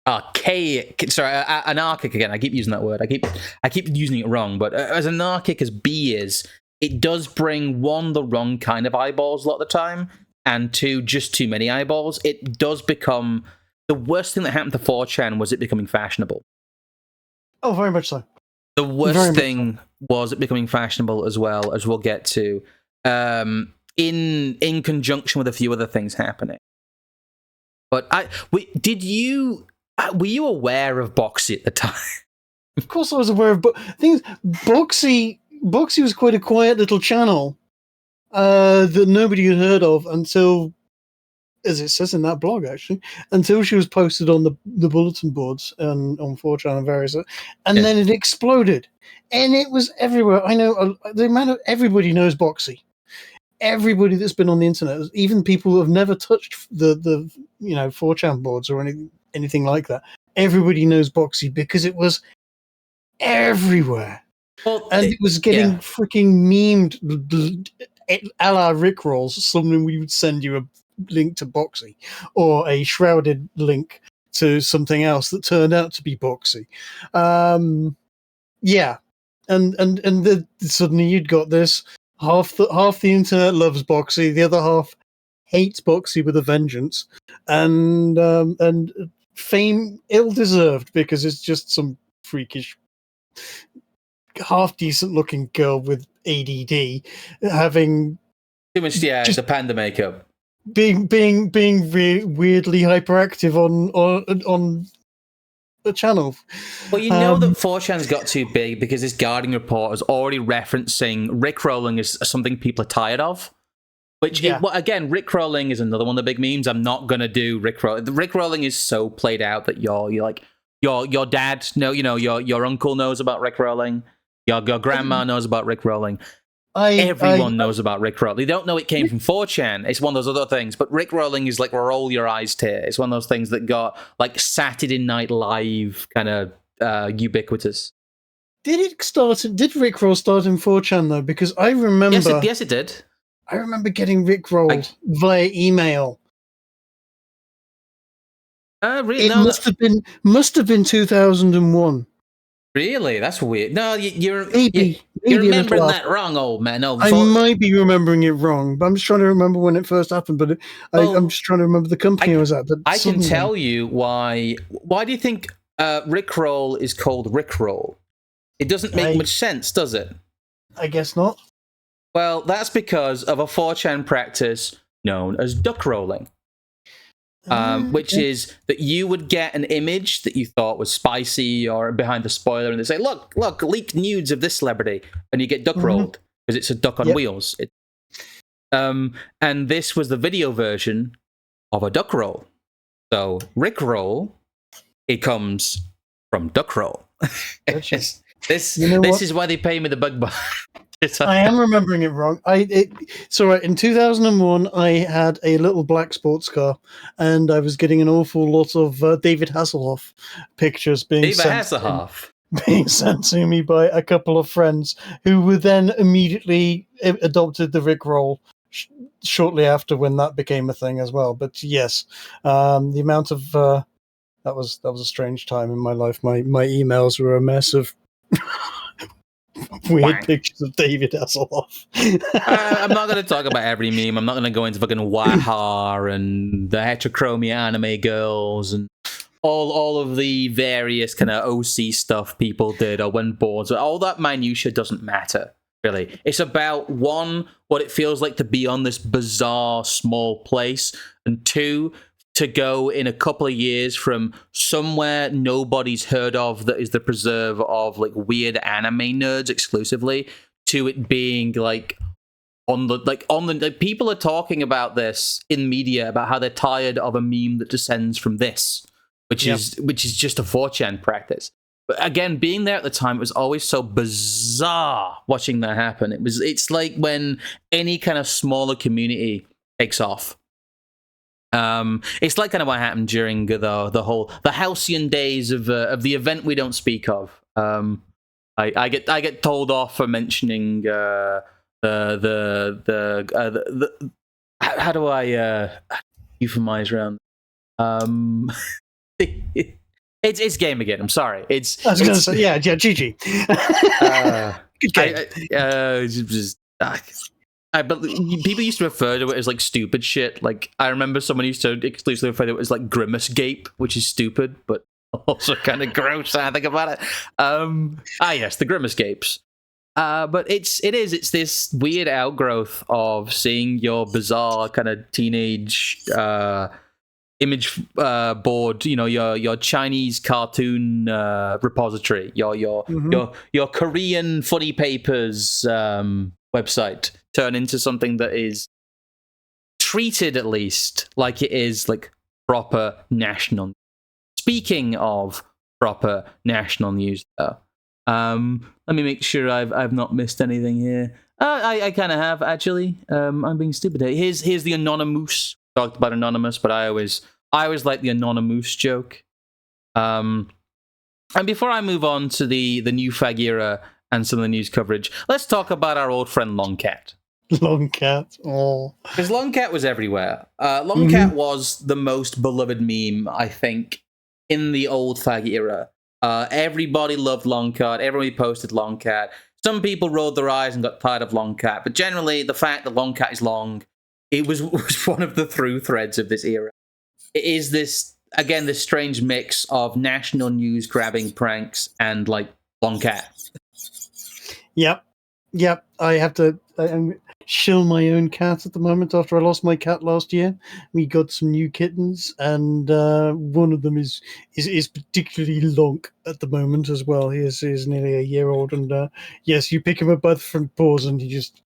archaic, anarchic again. I keep using that word. I keep using it wrong, but as anarchic as B is, it does bring one, the wrong kind of eyeballs a lot of the time, and two, just too many eyeballs. It does become the worst thing that happened to 4chan was it becoming fashionable. Oh, very much so. The worst thing was it becoming fashionable as well, as we'll get to, in conjunction with a few other things happening. But were you aware of Boxy at the time? Of course I was aware of, but things. Boxy was quite a quiet little channel that nobody had heard of until, as it says in that blog, actually, until she was posted on the bulletin boards and on 4chan and various, and then it exploded, and it was everywhere. I know the amount of everybody knows Boxy. Everybody that's been on the internet, even people who have never touched the 4chan boards or anything like that, everybody knows Boxy because it was everywhere. Well, and it was getting freaking memed a la Rickrolls. Someone would send you a link to Boxy or a shrouded link to something else that turned out to be Boxy. And suddenly you'd got this. Half the internet loves Boxy, the other half hates Boxy with a vengeance, and fame ill-deserved because it's just some freakish, half decent looking girl with ADD having too much, the panda makeup, being weirdly hyperactive on the channel. Well, you know that 4chan's got too big because this Guardian report is already referencing Rickrolling as something people are tired of. Again, Rickrolling is another one of the big memes. I'm not gonna do Rickrolling. Rickrolling is so played out that you're like your dad your uncle knows about Rickrolling, your grandma knows about Rickrolling. Everyone knows about Rickrolling. They don't know it came from 4chan. It's one of those other things. But Rickrolling is like roll your eyes tear. It's one of those things that got like Saturday Night Live kind of ubiquitous. Did Rickroll start in 4chan though? Because I remember. Yes, it did. I remember getting Rickrolled via email. Really? It must have been 2001. Really? That's weird. No, you're remembering that wrong, old man. No, I might be remembering it wrong, but I'm just trying to remember when it first happened. But I'm just trying to remember the company I was at. But I can tell you why. Why do you think Rickroll is called Rickroll? It doesn't make much sense, does it? I guess not. Well, that's because of a 4chan practice known as duck rolling. Which is that you would get an image that you thought was spicy or behind the spoiler, and they say, look, leaked nudes of this celebrity, and you get duck rolled because it's a duck on wheels. And this was the video version of a duck roll. So Rickroll, it comes from duck roll. This is why they pay me the bug bar. I am remembering it wrong. In 2001, I had a little black sports car, and I was getting an awful lot of David Hasselhoff pictures being sent to me by a couple of friends who were then immediately adopted the Rickroll shortly after when that became a thing as well. But yes, the amount of that was a strange time in my life. My emails were a mess of weird pictures of David Hasselhoff. I'm not going to talk about every meme. I'm not going to go into fucking Wahar and the heterochromia anime girls and all of the various kind of OC stuff people did or when boards. All that minutia doesn't matter, really. It's about, one, what it feels like to be on this bizarre small place, and two, to go in a couple of years from somewhere nobody's heard of that is the preserve of like weird anime nerds exclusively to it being like people are talking about this in media about how they're tired of a meme that descends from this, which is just a 4chan practice. But again, being there at the time, it was always so bizarre watching that happen. It's like when any kind of smaller community takes off. It's like kind of what happened during the halcyon days of the event we don't speak of. I get told off for mentioning how do I euphemize around? It's game again. I'm sorry. I was going to say, yeah, GG. Good game. But people used to refer to it as like stupid shit. Like I remember someone used to exclusively refer to it as like grimace gape, which is stupid, but also kind of gross. I think about it. Yes, the grimace gapes. But it's this weird outgrowth of seeing your bizarre kind of teenage image board, your Chinese cartoon repository, your Korean funny papers website turn into something that is treated at least like it is like proper national. Speaking of proper national news, though, let me make sure I've not missed anything here. I kind of have actually. I'm being stupid here. Here's the Anonymous. Talked about Anonymous, but I always like the Anonymous joke. And before I move on to the new fag era and some of the news coverage, let's talk about our old friend Longcat. Longcat, oh, because Longcat was everywhere. Longcat was the most beloved meme, I think, in the old fag era. Everybody loved Longcat. Everybody posted Longcat. Some people rolled their eyes and got tired of Longcat, but generally, the fact that Longcat is long, it was one of the through threads of this era. It is this strange mix of national news grabbing pranks and like Longcat. Yep. I have to shill my own cat at the moment after I lost my cat last year. We got some new kittens, and one of them is particularly long at the moment as well. He is nearly a year old, and yes, you pick him up by the front paws, and he just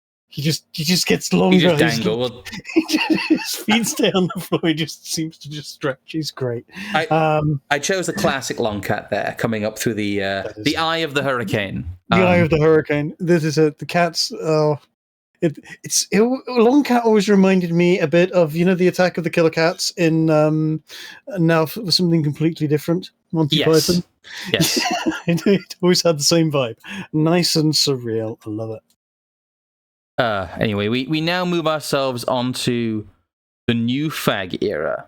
gets longer. He just dangle. His feet stay on the floor. He just seems to just stretch. He's great. I chose the classic Longcat there, coming up through the eye of the hurricane. The eye of the hurricane. This is the cat's. Longcat always reminded me a bit of the Attack of the Killer Cats in now for something completely different. Monty Python. Yes. It always had the same vibe. Nice and surreal. I love it. Anyway, we now move ourselves onto the new fag era,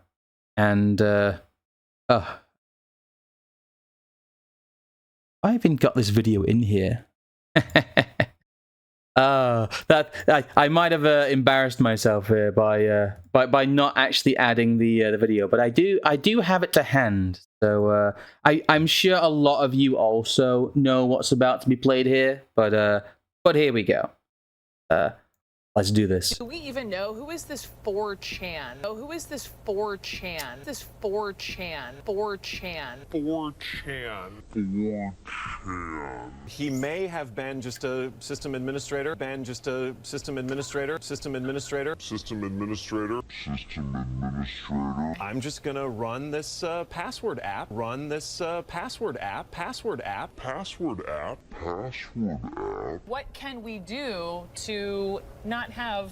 and I even got this video in here. That I might have embarrassed myself here by not actually adding the video, but I do have it to hand. So I'm sure a lot of you also know what's about to be played here, but here we go. Let's do this. Do we even know who is this 4chan? Oh, who is this 4chan? This 4chan. 4chan. 4chan. 4chan. He may have been just a system administrator. System administrator. I'm just gonna run this password app. Password app. What can we do to not have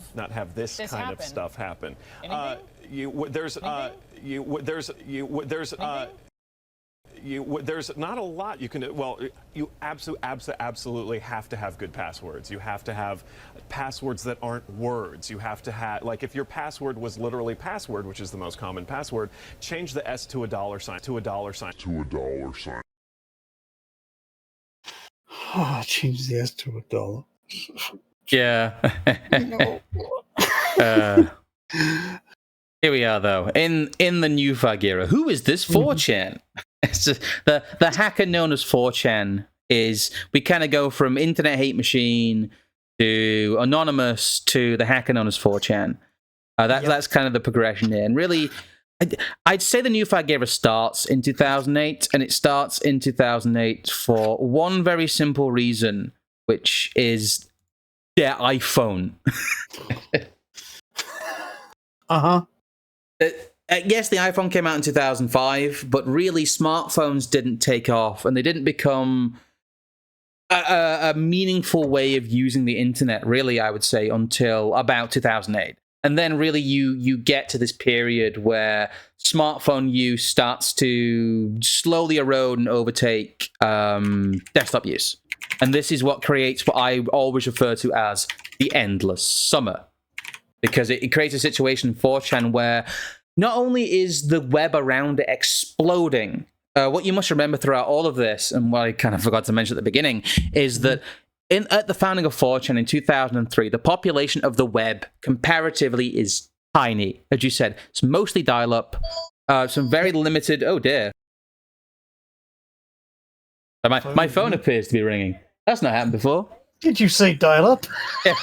this kind happen? Of stuff happen? Anything? There's not a lot you can. Well, you absolutely have to have good passwords. You have to have passwords that aren't words. You have to have, like, if your password was literally password, which is the most common password, change the S to a dollar sign. Oh, change the S to $1. Yeah. Here we are, though, in the new fag era. Who is this 4chan? The hacker known as 4chan is, we kind of go from internet hate machine to Anonymous to the hacker known as 4chan. That's kind of the progression here. And really, I'd say the new flag era starts in 2008, and it starts in 2008 for one very simple reason, which is their iPhone. Uh-huh. Yes, the iPhone came out in 2005, but really smartphones didn't take off, and they didn't become a meaningful way of using the internet, really, I would say, until about 2008. And then really you get to this period where smartphone use starts to slowly erode and overtake desktop use. And this is what creates what I always refer to as the endless summer. Because it creates a situation in 4chan where not only is the web around it exploding, what you must remember throughout all of this, and what I kind of forgot to mention at the beginning, is that at the founding of 4chan in 2003, the population of the web comparatively is tiny. As you said, it's mostly dial-up, some very limited... Oh, dear. My phone appears to be ringing. That's not happened before. Did you say dial-up? that's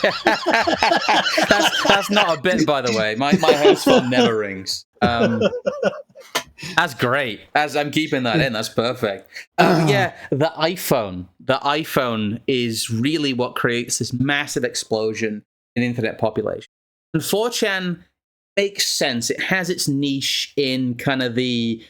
not a bit, by the way. My house phone never rings. That's great. As I'm keeping that in, that's perfect. Yeah, the iPhone. The iPhone is really what creates this massive explosion in internet population. And 4chan makes sense. It has its niche in kind of the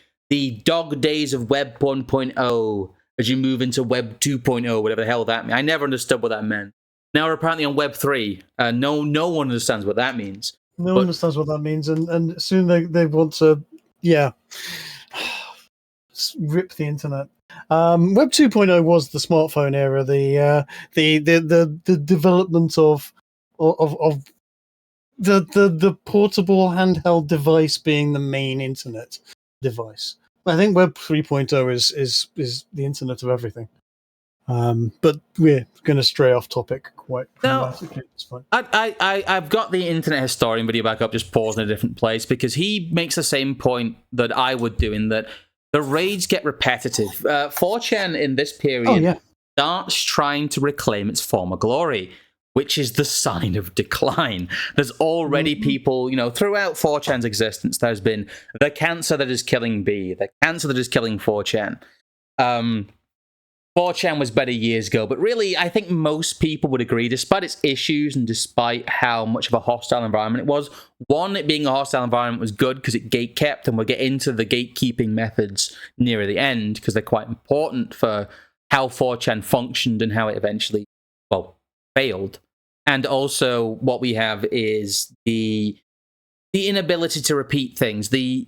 dog days of Web 1.0 as you move into Web 2.0, whatever the hell that means. I never understood what that meant. Now we're apparently on Web 3. No one understands what that means. No one understands what that means, and soon they want to, rip the internet. Web 2.0 was the smartphone era, the development of the portable handheld device being the main internet device. I think Web 3.0 is the internet of everything. But we're going to stray off topic quite dramatically at this point. I've got the Internet Historian video back up, just paused in a different place, because he makes the same point that I would do, in that the raids get repetitive. 4chan in this period starts trying to reclaim its former glory, which is the sign of decline. There's already people, throughout 4chan's existence, there's been the cancer that is killing B, the cancer that is killing 4chan. 4chan was better years ago, but really, I think most people would agree, despite its issues and despite how much of a hostile environment it was, one, it being a hostile environment was good because it gatekept, and we'll get into the gatekeeping methods near the end, because they're quite important for how 4chan functioned and how it eventually, failed. And also, what we have is the inability to repeat things. The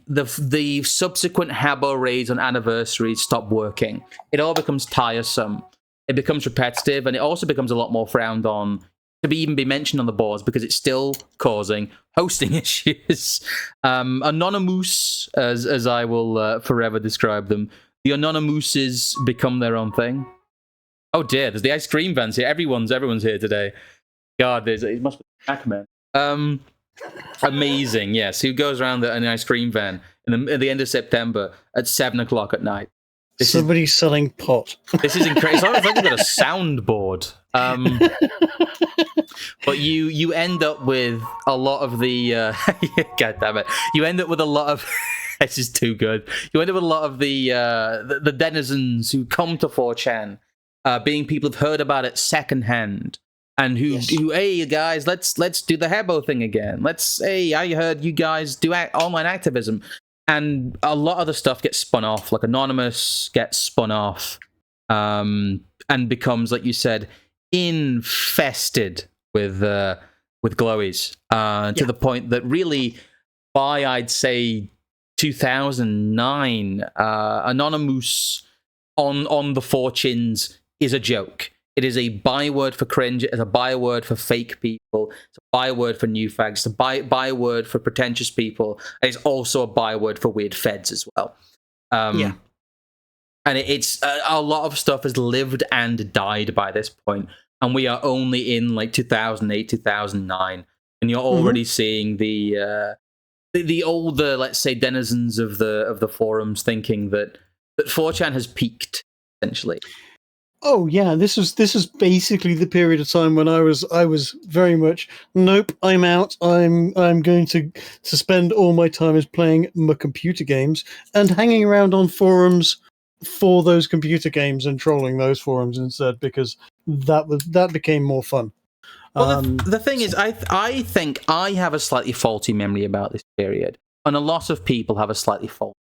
subsequent Habbo raids on anniversaries stop working. It all becomes tiresome. It becomes repetitive, and it also becomes a lot more frowned on to even be mentioned on the boards, because it's still causing hosting issues. Anonymous, as I will forever describe them, the Anonymouses become their own thing. Oh dear, there's the ice cream vans here. Everyone's here today. God, it must be Pac-Man. Amazing, yes. Who goes around in an ice cream van at the end of September at 7 o'clock at night? Somebody's selling pot. This is incredible. It's like they've got a soundboard. But you end up with a lot of the... God damn it. You end up with a lot of... This is too good. You end up with a lot of the denizens who come to 4chan, being people who've heard about it secondhand. And who, hey guys, let's do the Habbo thing again. I heard you guys do online activism, and a lot of the stuff gets spun off. Like Anonymous gets spun off, and becomes, like you said, infested with glowies, to the point that really, by I'd say 2009, Anonymous on the 4chins is a joke. It is a byword for cringe. It's a byword for fake people. It's a byword for new fags. It's a byword for pretentious people. And it's also a byword for weird feds as well. And it's a lot of stuff has lived and died by this point. And we are only in like 2008, 2009. And you're already seeing the older, let's say, denizens of the forums thinking that 4chan has peaked, essentially. Oh yeah, this is basically the period of time when I was very much nope, I'm out. I'm going to spend all my time as playing my computer games and hanging around on forums for those computer games and trolling those forums instead, because that became more fun. Well, the thing is, I think I have a slightly faulty memory about this period, and a lot of people have a slightly faulty,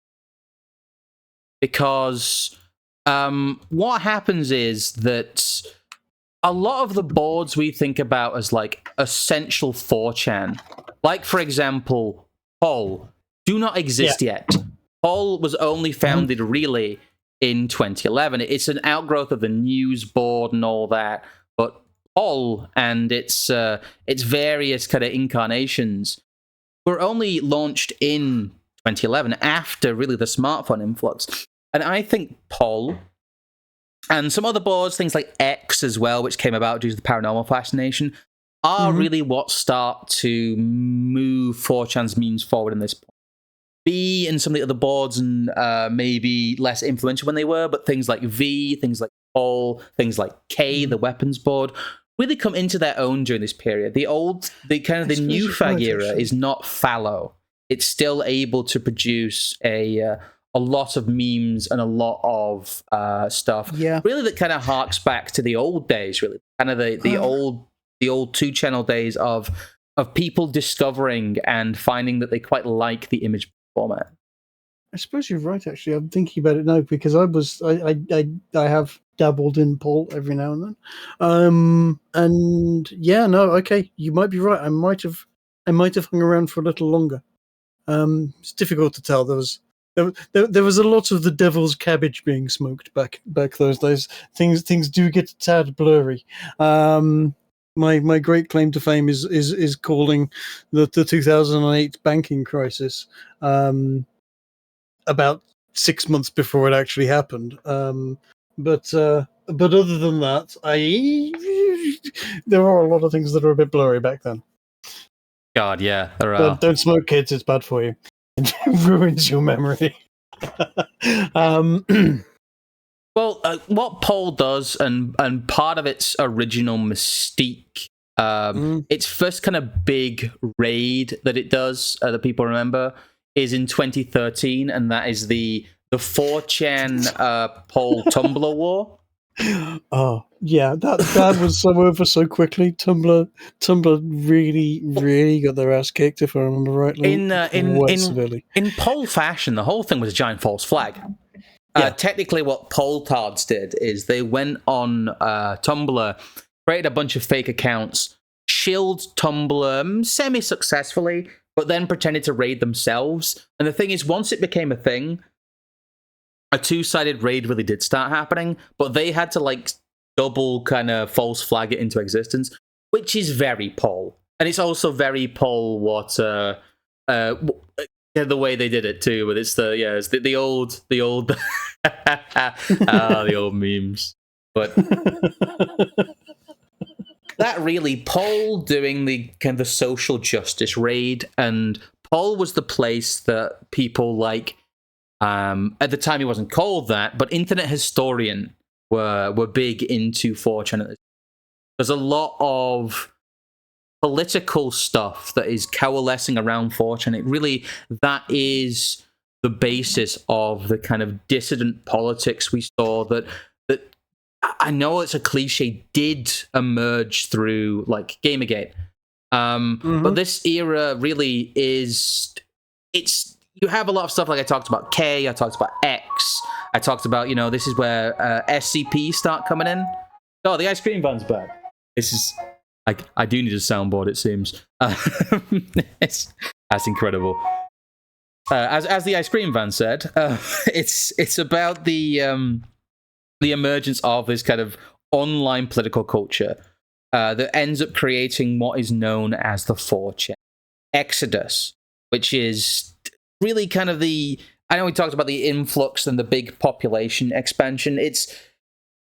because what happens is that a lot of the boards we think about as like essential 4chan, like for example, Poll, do not exist yet. Poll was only founded really in 2011. It's an outgrowth of the news board and all that, but Poll and its various kind of incarnations were only launched in 2011 after really the smartphone influx. And I think Poll and some other boards, things like X as well, which came about due to the paranormal fascination, are really what start to move 4chan's memes forward in this point. B and some of the other boards and maybe less influential when they were, but things like V, things like Poll, things like K, the weapons board, really come into their own during this period. The new fag era is not fallow. It's still able to produce a lot of memes and a lot of stuff. Yeah. Really that kind of harks back to the old days, really. Kind of the old 2-channel days of people discovering and finding that they quite like the image format. I suppose you're right. Actually, I'm thinking about it now because I have dabbled in Poll every now and then, and yeah, no, okay, you might be right. I might have hung around for a little longer. It's difficult to tell. There was a lot of the devil's cabbage being smoked back those days. Things do get a tad blurry. My great claim to fame is calling the 2008 banking crisis about 6 months before it actually happened. But other than that, there are a lot of things that are a bit blurry back then. God, yeah, there are. Don't smoke, kids. It's bad for you. It ruins your memory. Well, what Poll does, and part of its original mystique, its first kind of big raid that it does, that people remember, is in 2013, and that is the 4chan Poll Tumblr war. Oh yeah, that was so over so quickly. Tumblr really got their ass kicked, if I remember rightly. In Poll fashion, the whole thing was a giant false flag. Technically, what Polltards did is they went on Tumblr, created a bunch of fake accounts, shilled Tumblr semi-successfully, but then pretended to raid themselves. And the thing is, once it became a thing, a two-sided raid really did start happening, but they had to like double kind of false flag it into existence, which is very Poll. And it's also very Poll what the way they did it too, but it's the old the old memes. But that really, Poll doing the kind of the social justice raid, and Poll was the place that people like at the time he wasn't called that, but Internet Historian were big into 4chan. There's a lot of political stuff that is coalescing around 4chan. It really, that is the basis of the kind of dissident politics we saw that I know it's a cliche, did emerge through like Gamergate. But this era really is, you have a lot of stuff like I talked about K, I talked about X, I talked about, this is where SCP start coming in. Oh, the ice cream van's back. This is, I do need a soundboard, it seems. That's incredible. As the ice cream van said, it's about the emergence of this kind of online political culture that ends up creating what is known as the 4chan exodus, which is really kind of I know we talked about the influx and the big population expansion.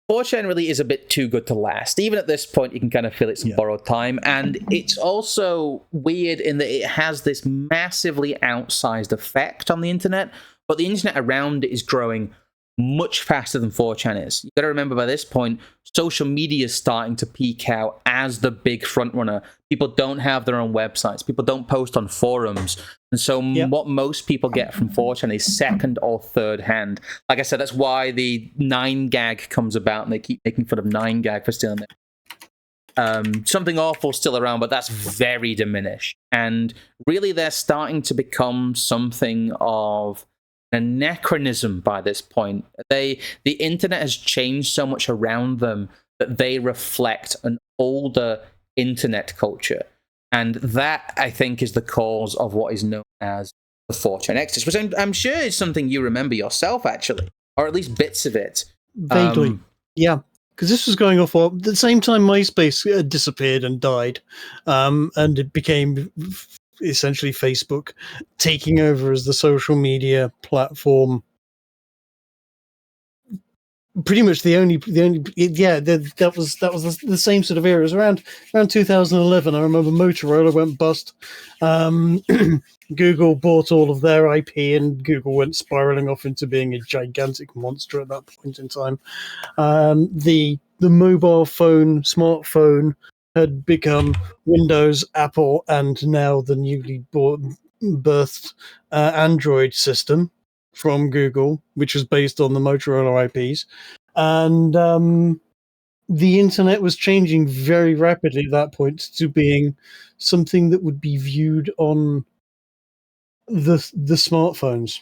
4chan really is a bit too good to last. Even at this point, you can kind of feel it's borrowed time. And it's also weird in that it has this massively outsized effect on the internet, but the internet around it is growing much faster than 4chan is. You got to remember, by this point, social media is starting to peak out as the big front runner. People don't have their own websites. People don't post on forums. And so what most people get from 4chan is second or third hand. Like I said, that's why the 9gag comes about, and they keep making fun of 9gag for stealing it. Something awful still around, but that's very diminished. And really, they're starting to become something of anachronism by this point. The internet has changed so much around them that they reflect an older internet culture. And that, I think, is the cause of what is known as the 4chan exodus, which I'm sure is something you remember yourself, actually, or at least bits of it. Vaguely. Yeah. Because this was going off at the same time MySpace disappeared and died, and it became essentially Facebook taking over as the social media platform. Pretty much that was the same sort of era. It was around 2011. I remember Motorola went bust. Google bought all of their IP, and Google went spiraling off into being a gigantic monster at that point in time. The mobile phone, smartphone, had become Windows, Apple, and now the newly birthed Android system from Google, which was based on the Motorola IPs. And the internet was changing very rapidly at that point to being something that would be viewed on the smartphones.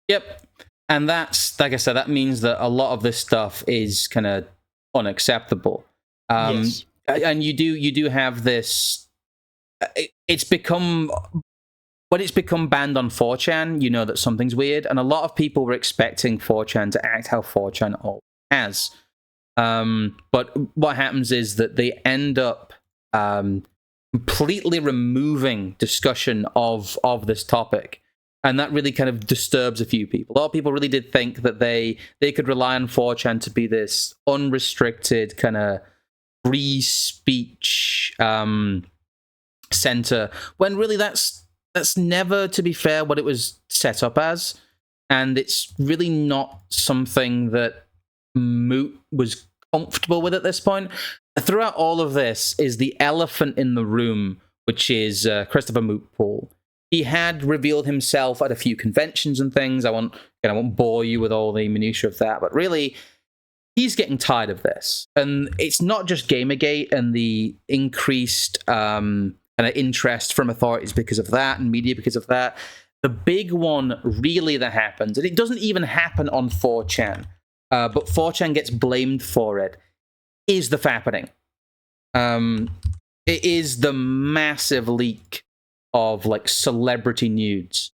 Yep. And that's, like I said, that means that a lot of this stuff is kind of unacceptable. Yes. And you do have this. It's become. When it's become banned on 4chan, you know that something's weird, and a lot of people were expecting 4chan to act how 4chan always has. But what happens is that they end up completely removing discussion of this topic, and that really kind of disturbs a few people. A lot of people really did think that they could rely on 4chan to be this unrestricted kind of free speech center, when really that's never, to be fair, what it was set up as. And it's really not something that Moot was comfortable with at this point. Throughout all of this is the elephant in the room, which is Christopher Mootpool. He had revealed himself at a few conventions and things. I won't bore you with all the minutiae of that, but really, he's getting tired of this. And it's not just Gamergate and the increased and interest from authorities because of that, and media because of that. The big one really that happens, and it doesn't even happen on 4chan, but 4chan gets blamed for it, is the fappening. It is the massive leak of like celebrity nudes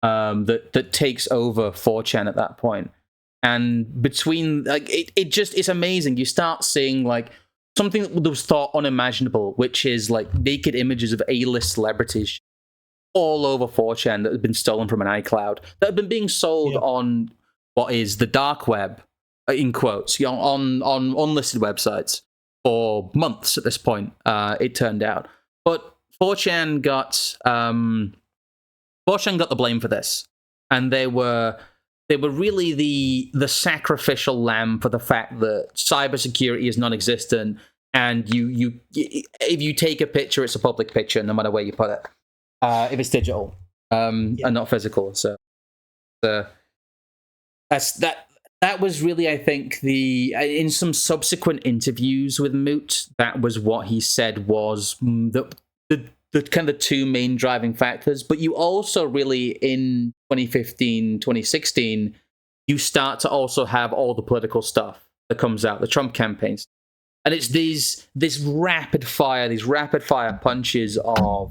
that takes over 4chan at that point. And between it's amazing. You start seeing like something that was thought unimaginable, which is like naked images of A-list celebrities all over 4chan that had been stolen from an iCloud, that had been being sold on what is the dark web, in quotes, on unlisted websites for months at this point, it turned out. But 4chan got the blame for this, and they were really the sacrificial lamb for the fact that cybersecurity is non-existent, and if you take a picture, it's a public picture, no matter where you put it, if it's digital and not physical. So that was really, I think, in some subsequent interviews with Moot, that was what he said was the kind of two main driving factors. But you also really, in 2015, 2016, you start to also have all the political stuff that comes out, the Trump campaigns. And it's these rapid fire punches of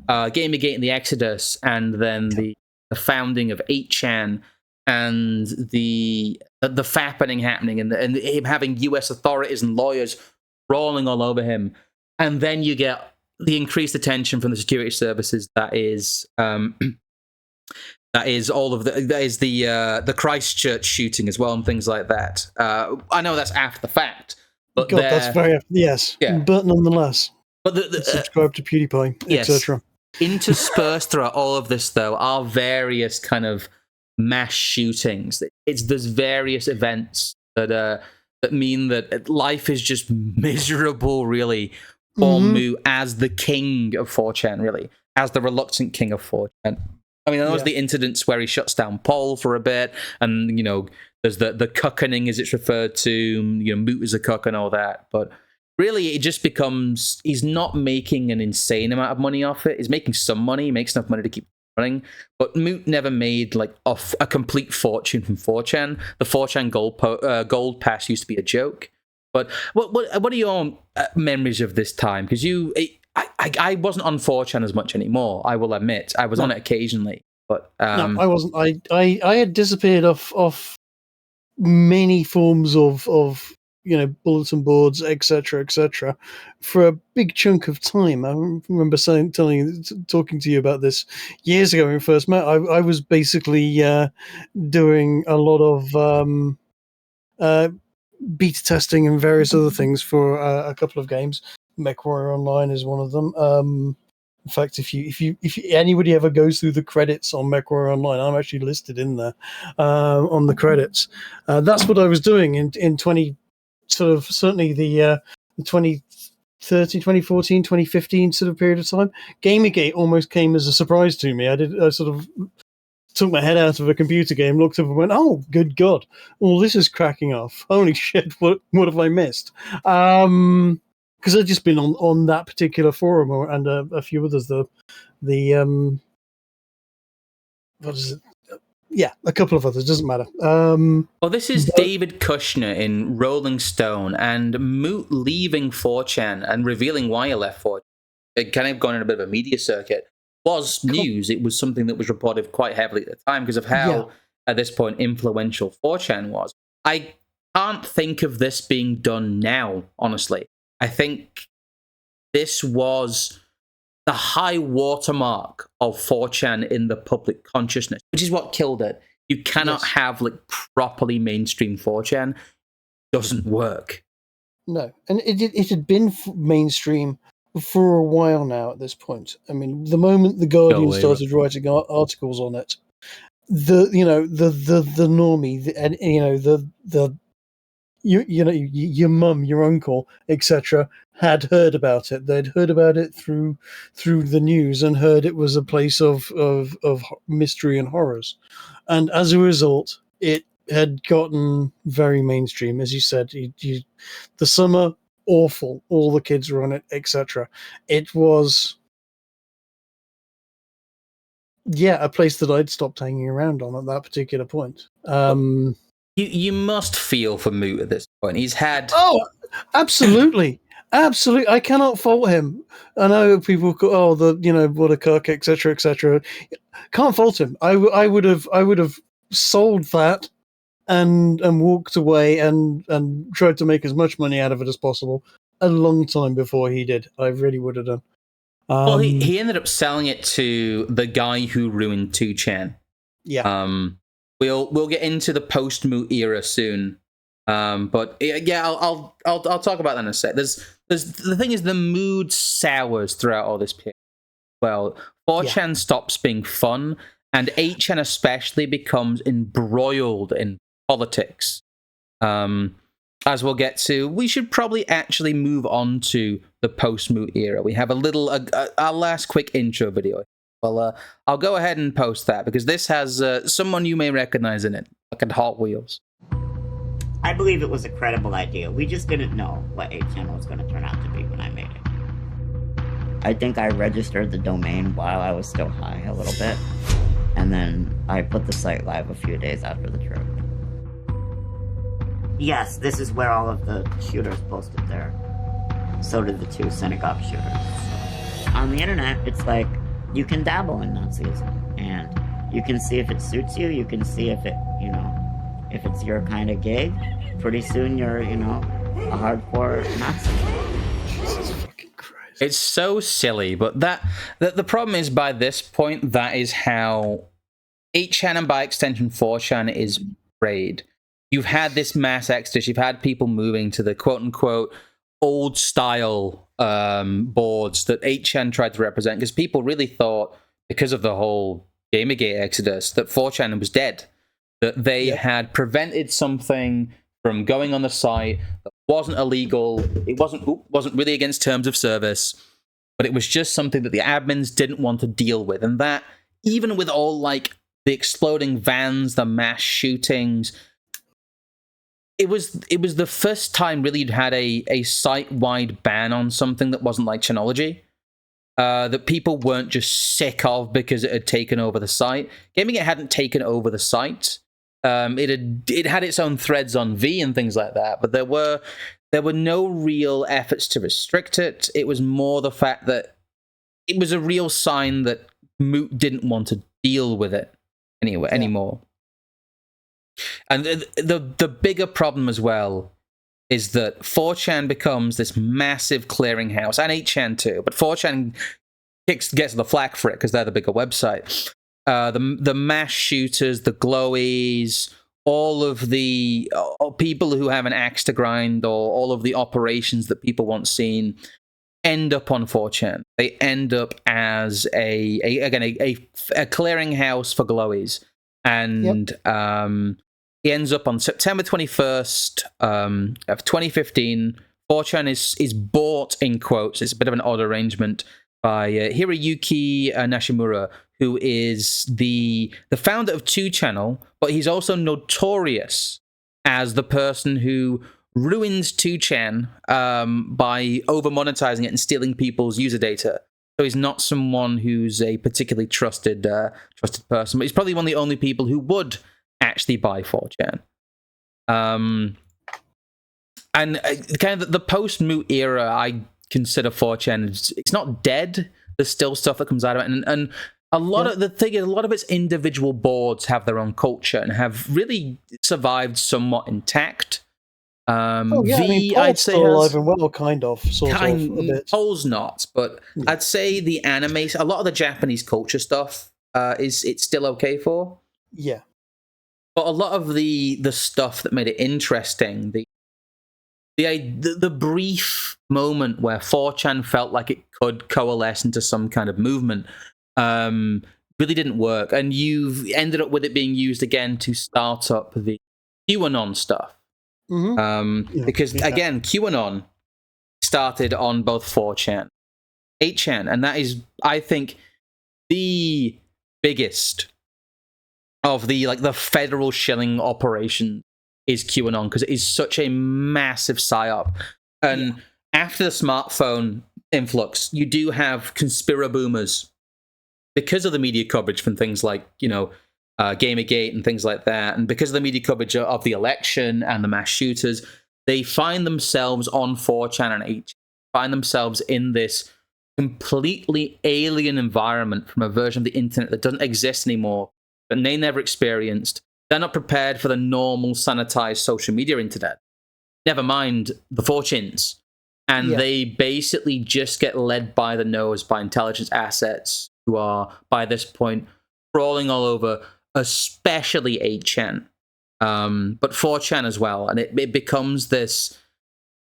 Gamergate and the Exodus, and then the founding of 8chan, and the fappening happening, and him having US authorities and lawyers rolling all over him. And then you get the increased attention from the security services. That is the Christchurch shooting as well, and things like that. I know that's after the fact, but God, that's very but nonetheless. But the subscribe to PewDiePie, etc. Interspersed throughout all of this, though, are various kind of mass shootings. There's various events that mean that life is just miserable, really, for Moot as the king of 4chan, really, as the reluctant king of 4chan. I mean, there was the incidents where he shuts down Paul for a bit, and there's the cuckening, as it's referred to. Moot is a cuck and all that, but really, it just becomes he's not making an insane amount of money off it. He's making some money, he makes enough money to keep running, but Moot never made like a complete fortune from 4chan. The 4chan gold pass used to be a joke. But what are your memories of this time? Because I wasn't on 4chan as much anymore. I will admit, I was on it occasionally, but no, I wasn't. I had disappeared off many forms of bulletin boards, etc., for a big chunk of time. I remember talking to you about this years ago when we first met. I was basically doing a lot of beta testing and various other things for a couple of games. MechWarrior Online is one of them. In fact, if anybody ever goes through the credits on MechWarrior Online, I'm actually listed in there on the credits. That's what I was doing in 20. Sort of certainly the 2013, 2014, 2015 sort of period of time. Gamergate almost came as a surprise to me. I sort of took my head out of a computer game, looked up and went, "Oh, good God! Well, this is cracking off. Holy shit! What have I missed?" Because I'd just been on that particular forum and a few others. The what is it? Yeah, a couple of others, doesn't matter. Well, this is David Kushner in Rolling Stone, and Moot leaving 4chan and revealing why he left 4chan. It kind of gone in a bit of a media circuit. Was news. It was something that was reported quite heavily at the time because of how, at this point, influential 4chan was. I can't think of this being done now, honestly. I think this was the high watermark of 4chan in the public consciousness, which is what killed it. You cannot have like properly mainstream 4chan. It doesn't work. No, and it had been mainstream for a while now at this point. I mean, the moment the Guardian started writing articles on it, the normie, your mum, your uncle, etc., had heard about it. They'd heard about it through the news and heard it was a place of mystery and horrors, and as a result, it had gotten very mainstream. As you said, the summer, awful. All the kids were on it, etc. It was, a place that I'd stopped hanging around on at that particular point. You must feel for Moot at this point. He's had... Oh, absolutely. Absolutely. I cannot fault him. I know people go, what a cock, etc. Can't fault him. I would have sold that and walked away and tried to make as much money out of it as possible a long time before he did. I really would have done. Well, he ended up selling it to the guy who ruined 2chan. Yeah. We'll get into the post Moot era soon, but yeah, I'll talk about that in a sec. There's the thing is the mood sours throughout all this period. Well, 4chan stops being fun, and 8chan especially becomes embroiled in politics. As we'll get to, we should probably actually move on to the post Moot era. We have our last quick intro video. Well, I'll go ahead and post that because this has someone you may recognize in it, like in Hot Wheels. I believe it was a credible idea. We just didn't know what 8chan was going to turn out to be when I made it. I think I registered the domain while I was still high a little bit, and then I put the site live a few days after the trip. Yes, this is where all of the shooters posted there. So did the 2 synagogue shooters. On the internet, it's like, you can dabble in Nazism, and you can see if it suits you, you can see if it, if it's your kind of gig. Pretty soon you're, a hardcore Nazi. Jesus fucking Christ. It's so silly, but the problem is by this point, that is how 8chan and by extension 4chan is portrayed. You've had this mass exodus, you've had people moving to the quote-unquote old style boards that 8chan tried to represent, because people really thought, because of the whole Gamergate exodus that 4chan was dead, that they had prevented something from going on the site that wasn't illegal. It wasn't really against terms of service, but it was just something that the admins didn't want to deal with. And that, even with all like the exploding vans, the mass shootings, it was the first time really you'd had a site-wide ban on something that wasn't like Chanology. That people weren't just sick of because it had taken over the site. Gamergate hadn't taken over the site. It had its own threads on V and things like that, but there were no real efforts to restrict it. It was more the fact that it was a real sign that Moot didn't want to deal with it anymore. And the bigger problem as well is that 4chan becomes this massive clearinghouse, and 8chan too, but 4chan gets the flack for it because they're the bigger website. The mass shooters, the glowies, all of the people who have an axe to grind, or all of the operations that people want seen, end up on 4chan. They end up as a clearinghouse for glowies. And he ends up on September 21st of 2015. 4chan is bought, in quotes, it's a bit of an odd arrangement, by Hiroyuki Nishimura, who is the founder of 2channel, but he's also notorious as the person who ruins 2chan by over-monetizing it and stealing people's user data. So he's not someone who's a particularly trusted person, but he's probably one of the only people who would actually buy 4chan. And kind of the post-Moot era, I consider 4chan, it's not dead. There's still stuff that comes out of it, and a lot of the thing is, a lot of its individual boards have their own culture and have really survived somewhat intact. I'd say alive and well, kind of, sort of, a bit. Pol's not, but I'd say the anime, a lot of the Japanese culture stuff, it's still okay for. Yeah. But a lot of the stuff that made it interesting, the brief moment where 4chan felt like it could coalesce into some kind of movement, really didn't work. And you've ended up with it being used again to start up the QAnon stuff. Because again, QAnon started on both 4chan, 8chan, and that is, I think, the biggest of the federal shilling operation is QAnon, because it is such a massive psyop. And after the smartphone influx, you do have conspiraboomers because of the media coverage from things like, Gamergate and things like that, and because of the media coverage of the election and the mass shooters, they find themselves on 4chan and 8chan, find themselves in this completely alien environment from a version of the internet that doesn't exist anymore, but they never experienced. They're not prepared for the normal sanitized social media internet, never mind the 4chans. And they basically just get led by the nose by intelligence assets who are, by this point, crawling all over, especially 8chan, but 4chan as well. And it becomes this,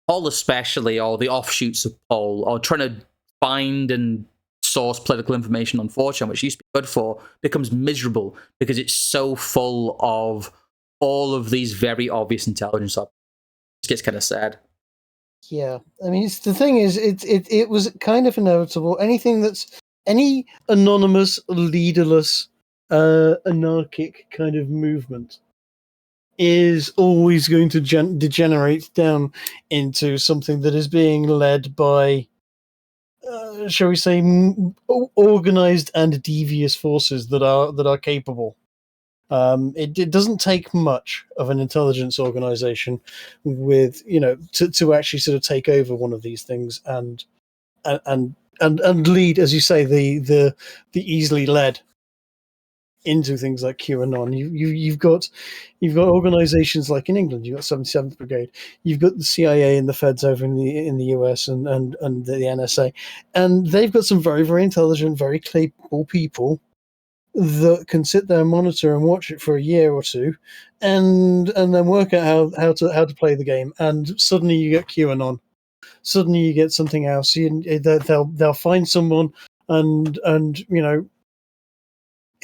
Poll especially, or the offshoots of Poll, or trying to find and source political information on 4chan, which used to be good for, becomes miserable because it's so full of all of these very obvious intelligence. It gets kind of sad. Yeah, I mean, the thing is, it was kind of inevitable. Any anonymous, leaderless, anarchic kind of movement is always going to degenerate down into something that is being led by, shall we say, organized and devious forces that are capable. It doesn't take much of an intelligence organization with to actually sort of take over one of these things and lead, as you say, the easily led into things like QAnon. You've got organizations like in England, you've got 77th Brigade, you've got the CIA and the Feds over in the US and the NSA, and they've got some very, very intelligent, very capable people that can sit there and monitor and watch it for a year or two, and then work out how to play the game. And suddenly you get QAnon. Suddenly you get something else. They'll find someone, and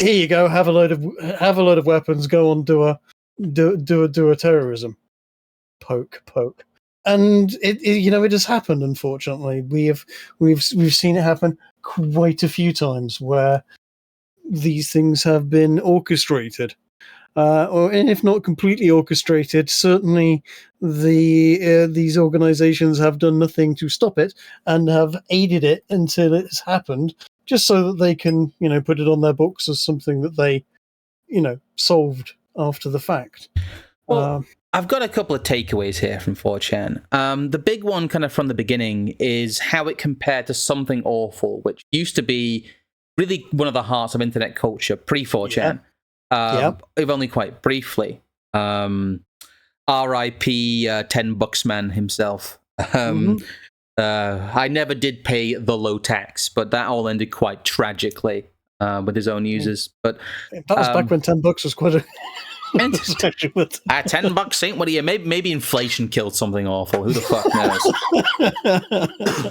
here you go, have a load of weapons, go on, do a terrorism, poke, and it has happened. Unfortunately, we've seen it happen quite a few times where these things have been orchestrated, and if not completely orchestrated, certainly these organizations have done nothing to stop it and have aided it until it has happened, just so that they can, put it on their books as something that they, solved after the fact. Well, I've got a couple of takeaways here from 4chan. The big one kind of from the beginning is how it compared to Something Awful, which used to be really one of the hearts of internet culture pre-4chan. If only quite briefly. R.I.P. 10 Bucks man himself. I never did pay the low tax, but that all ended quite tragically with his own users. But that was back when $10 was quite a... $10 ain't what do you? Maybe inflation killed Something Awful. Who the fuck knows?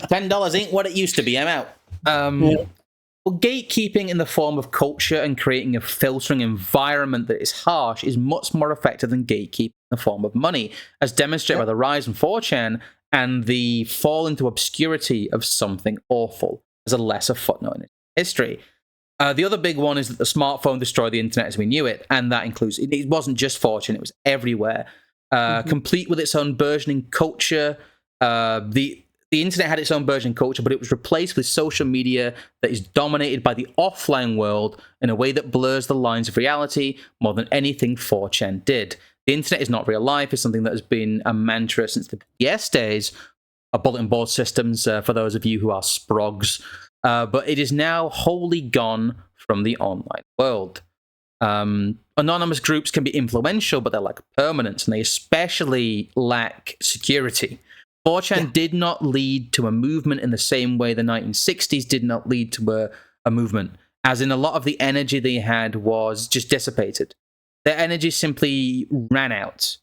$10 ain't what it used to be. I'm out. Well, gatekeeping in the form of culture and creating a filtering environment that is harsh is much more effective than gatekeeping in the form of money, as demonstrated by the rise in 4chan and the fall into obscurity of Something Awful as a lesser footnote in history. The other big one is that the smartphone destroyed the internet as we knew it, and that includes, it wasn't just 4chan, it was everywhere. Complete with its own burgeoning culture. The internet had its own burgeoning culture, but it was replaced with social media that is dominated by the offline world in a way that blurs the lines of reality more than anything 4chan did. The internet is not real life. It's something that has been a mantra since the BBS days, bulletin board systems, for those of you who are sprogs. But it is now wholly gone from the online world. Anonymous groups can be influential, but they're like permanent, and they especially lack security. 4chan did not lead to a movement in the same way the 1960s did not lead to a movement, as in a lot of the energy they had was just dissipated. Their energy simply ran out,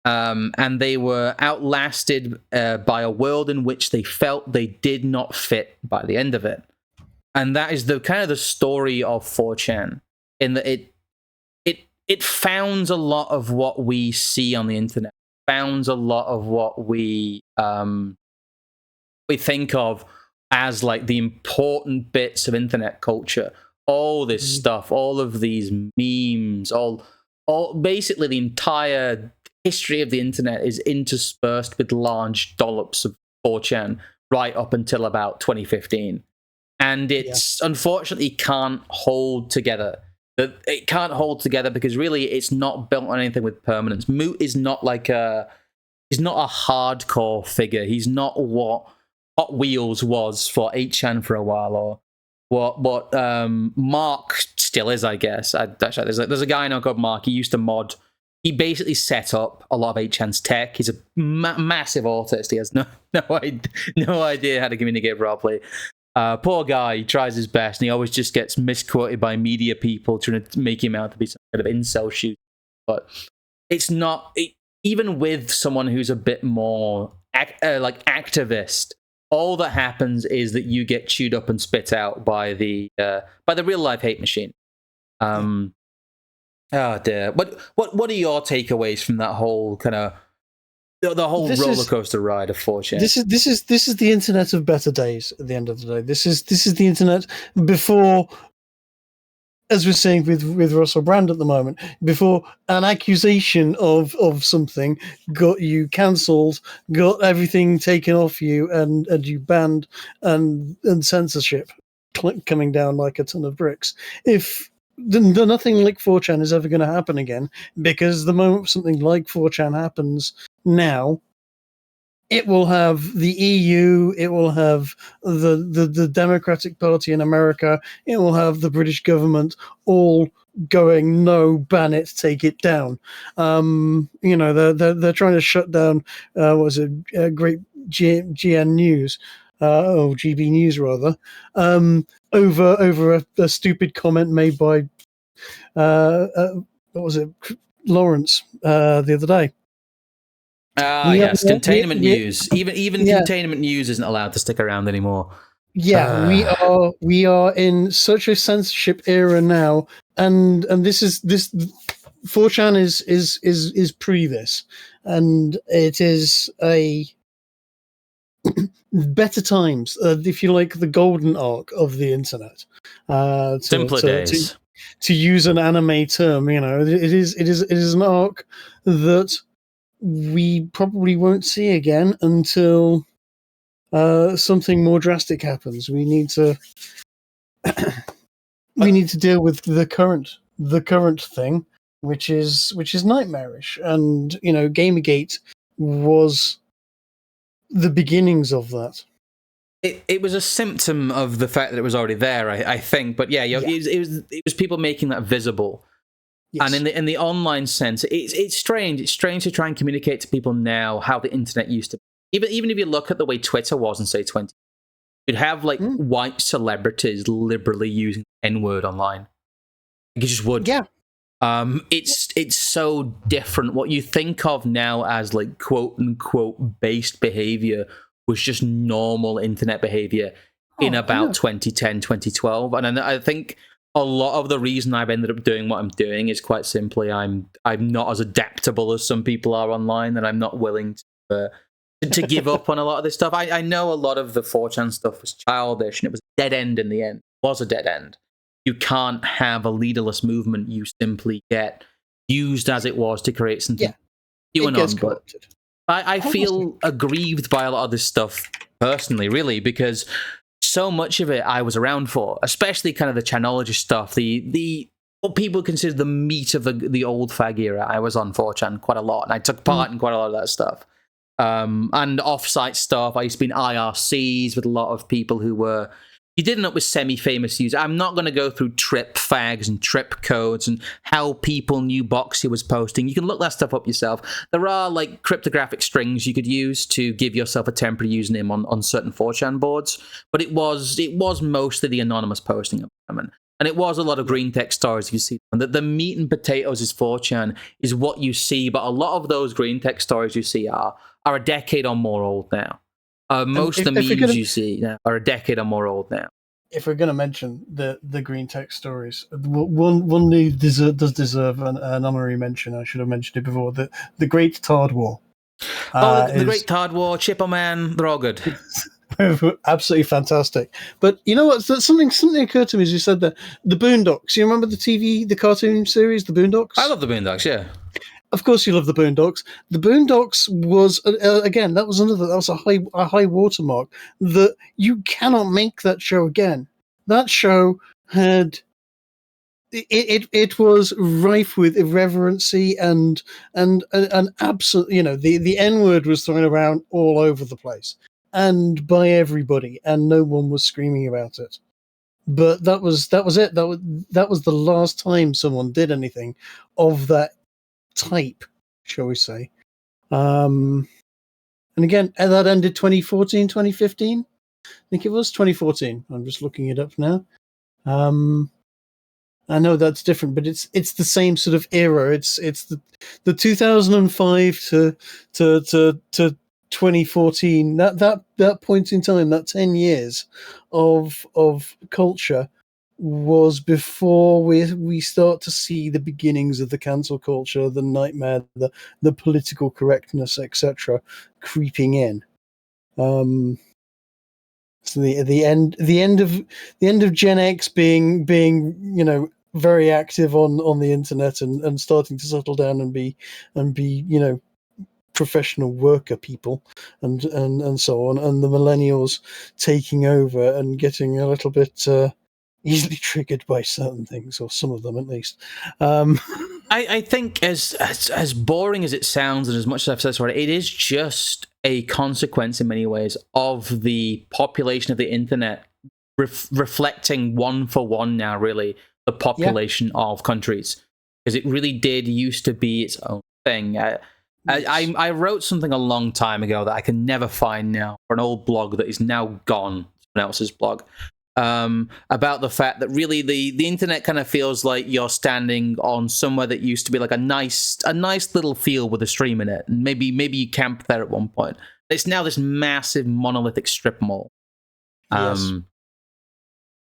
and they were outlasted by a world in which they felt they did not fit by the end of it. And that is the kind of the story of 4chan, in that it founds a lot of what we see on the internet. Founds a lot of what we think of as like the important bits of internet culture. All this stuff, all of these memes, all basically the entire history of the internet is interspersed with large dollops of 4chan right up until about 2015. And it's unfortunately can't hold together. It can't hold together because really it's not built on anything with permanence. Moot is not like he's not a hardcore figure. He's not what Hot Wheels was for 8chan for a while, or what Mark still is, I guess. There's a guy I know called Mark. He used to mod. He basically set up a lot of 8chan's tech. He's a massive autist. He has no idea how to communicate properly. Poor guy, he tries his best, and he always just gets misquoted by media people trying to make him out to be some kind of incel shoot. But it's not, even with someone who's a bit more like activist, all that happens is that you get chewed up and spit out by the real life hate machine. Oh dear. What are your takeaways from that whole kind of the whole roller coaster ride of 4chan? This is the internet of better days. At the end of the day, this is the internet before, as we're saying with Russell Brand at the moment, before an accusation of something got you cancelled, got everything taken off you, and you banned, and censorship coming down like a ton of bricks. If nothing like 4chan is ever going to happen again, because the moment something like 4chan happens now, it will have the EU, it will have the Democratic Party in America, it will have the British government all going, no, ban it, take it down. They're trying to shut down Great GN News, or GB News rather, over a stupid comment made by Lawrence the other day. Yes, containment news. Even containment news isn't allowed to stick around anymore. Yeah, we are in such a censorship era now, and this 4chan is pre this, and it is a better times, if you like, the golden arc of the internet. Simpler days. To use an anime term, it is an arc that we probably won't see again until something more drastic happens. We need to deal with the current thing, which is nightmarish, and Gamergate was the beginnings of that. It was a symptom of the fact that it was already there, I think. But yeah, it was people making that visible. Yes. And in the online sense, it's strange. It's strange to try and communicate to people now how the internet used to be. Even if you look at the way Twitter was in, say, 20, you'd have like white celebrities liberally using the N-word online. You just would. Yeah. It's so different. What you think of now as like quote unquote based behavior was just normal internet behavior in about 2010, 2012. And I think a lot of the reason I've ended up doing what I'm doing is quite simply I'm not as adaptable as some people are online, and I'm not willing to give up on a lot of this stuff. I know a lot of the 4chan stuff was childish, and it was a dead end in the end. It was a dead end. You can't have a leaderless movement. You simply get used as it was to create something. It gets corrupted. I feel aggrieved by a lot of this stuff personally, really, because so much of it I was around for, especially kind of the Chanology stuff, the what people consider the meat of the old fag era. I was on 4chan quite a lot, and I took part in quite a lot of that stuff. And off-site stuff. I used to be in IRCs with a lot of people who were... You did end up with semi-famous users. I'm not going to go through trip fags and trip codes and how people knew Boxy was posting. You can look that stuff up yourself. There are like cryptographic strings you could use to give yourself a temporary username on certain 4chan boards, but it was mostly the anonymous posting of them. And it was a lot of green text stories you see. And the meat and potatoes is 4chan is what you see, but a lot of those green text stories you see are a decade or more old now. Most of the memes you see now are a decade or more old now. If we're going to mention the green text stories, one does deserve an honorary mention. I should have mentioned it before. The Great Tard War. The Great Tard War, Chipper Man, they're all good. Absolutely fantastic. But you know what? Something occurred to me as you said that. The Boondocks. You remember the cartoon series, The Boondocks? I love The Boondocks, yeah. Of course, you love The Boondocks. The Boondocks was again. That was a high watermark that you cannot make that show again. That show had it was rife with irreverency and absolute. The N-word was thrown around all over the place and by everybody, and no one was screaming about it. But that was it. That was the last time someone did anything of that type, shall we say. And again, that ended 2014, 2015? I think it was 2014. I'm just looking it up now. I know that's different, but it's the same sort of era. It's the 2005 to 2014. That point in time, that 10 years of culture was before we start to see the beginnings of the cancel culture, the nightmare, the political correctness, etc., creeping in. So the end of Gen X being very active on the internet and starting to settle down and be professional worker people and so on, and the millennials taking over and getting a little bit easily triggered by certain things, or some of them at least. I think as boring as it sounds, and as much as I've said already, it is just a consequence in many ways of the population of the internet reflecting one for one now, really, the population of countries. Because it really did used to be its own thing. I wrote something a long time ago that I can never find now, for an old blog that is now gone, someone else's blog, about the fact that really the internet kind of feels like you're standing on somewhere that used to be like a nice little field with a stream in it, and maybe you camped there at one point. It's now this massive monolithic strip mall. Yes.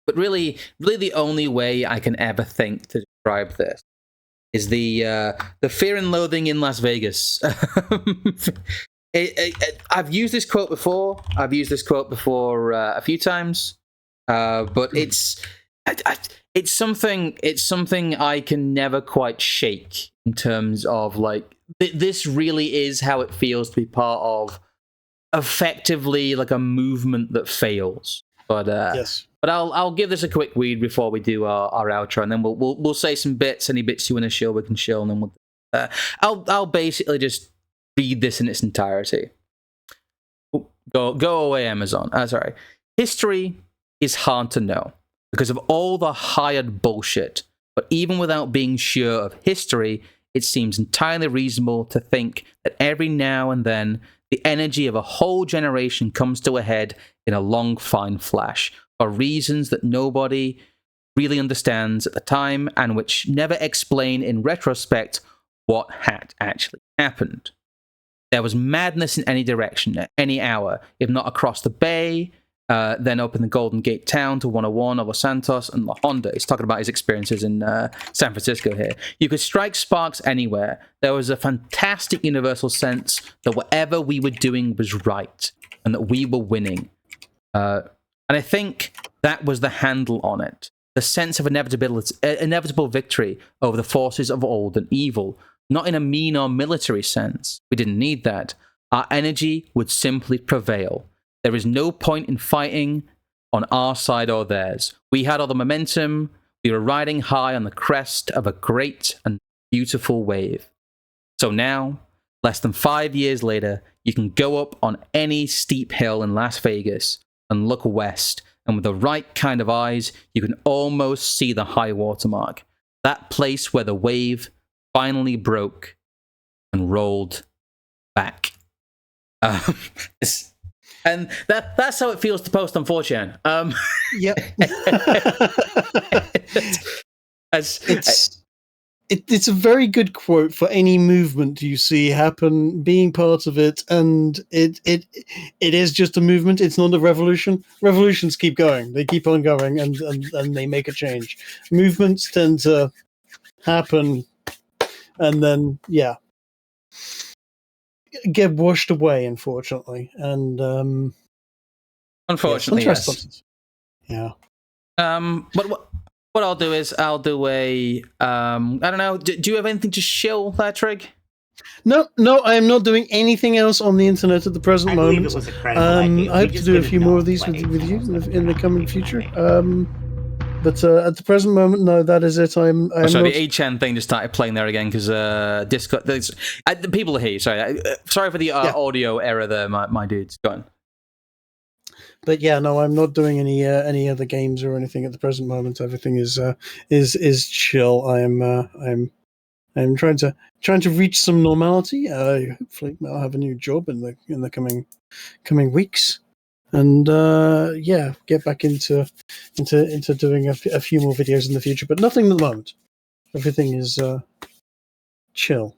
But really, the only way I can ever think to describe this is the fear and loathing in Las Vegas. I've used this quote before. A few times, but it's something. It's something I can never quite shake in terms of like this. Really is how it feels to be part of effectively like a movement that fails. But Yes. But I'll give this a quick read before we do our outro, and then we'll say some bits. Any bits you want to show, we can show, and then I'll basically just read this in its entirety. Go away, Amazon. Sorry. History is hard to know because of all the hired bullshit. But even without being sure of history, it seems entirely reasonable to think that every now and then the energy of a whole generation comes to a head in a long, fine flash for reasons that nobody really understands at the time and which never explain in retrospect what had actually happened. There was madness in any direction at any hour, if not across the bay, then up in the Golden Gate town to 101 of Los Santos and La Honda. He's talking about his experiences in San Francisco here. You could strike sparks anywhere. There was a fantastic universal sense that whatever we were doing was right and that we were winning. And I think that was the handle on it. The sense of inevitable victory over the forces of old and evil. Not in a mean or military sense. We didn't need that. Our energy would simply prevail. There is no point in fighting on our side or theirs. We had all the momentum. We were riding high on the crest of a great and beautiful wave. So now, less than 5 years later, you can go up on any steep hill in Las Vegas and look west, and with the right kind of eyes, you can almost see the high water mark. That place where the wave finally broke and rolled back. And that's how it feels to post on 4chan. Yep. It's a very good quote for any movement you see happen, being part of it, and it is just a movement. It's not a revolution. Revolutions keep going. They keep on going, and they make a change. Movements tend to happen, and then get washed away, unfortunately. And unfortunately, yes. Yeah. But what I'll do is I'll do a I don't know. Do you have anything to shill there, Trig? No, I am not doing anything else on the internet at the present moment. It was a credible idea. I hope to do a few more of these with you in the coming future. But at the present moment, no, that is it. Sorry, the 8chan thing just started playing there again because Discord. The people are here. Sorry for the audio error there, my dudes. Go on. But yeah, no, I'm not doing any other games or anything at the present moment. Everything is chill. I'm trying to reach some normality. Hopefully, I'll have a new job in the coming weeks, and get back into doing a few more videos in the future. But nothing at the moment. Everything is chill.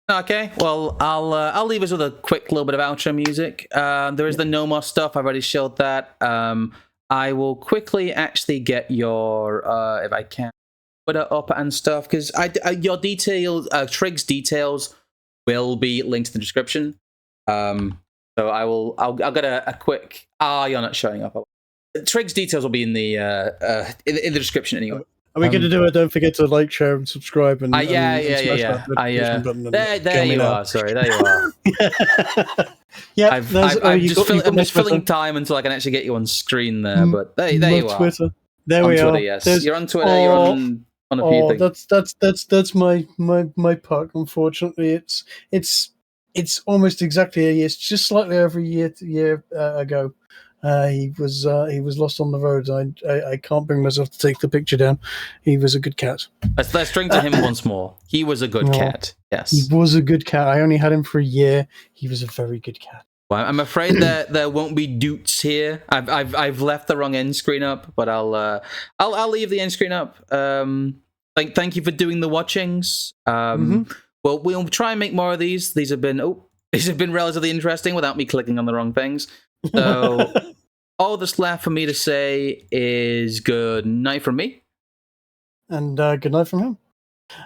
Okay, well, I'll leave us with a quick little bit of outro music. There is the No More stuff. I've already showed that. I will quickly actually get your, if I can, Twitter up and stuff, because your details, Trig's details will be linked in the description. So I'll get a quick. You're not showing up. Trig's details will be in the description anyway. Are we going to do it? Don't forget to like, share, and subscribe. And smash that notification button. There you are. Sorry, there you are. Yeah, I'm just filling time until I can actually get you on screen there. But there you are. Twitter. There we Twitter, are. Yes, you're on Twitter. You're on a few things. That's my part. Unfortunately, it's almost exactly a year. It's just slightly over a year ago. He was lost on the road. I can't bring myself to take the picture down. He was a good cat. Let's drink to him once more. He was a good cat. Yes, he was a good cat. I only had him for a year. He was a very good cat. Well, I'm afraid that there won't be doots here. I've left the wrong end screen up, but I'll leave the end screen up. Thank you for doing the watchings. Well, we'll try and make more of these. These have been relatively interesting without me clicking on the wrong things. So all that's left for me to say is good night from me. And good night from him.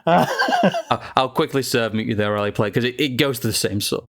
I'll quickly serve you there while I play, because it goes to the same sort.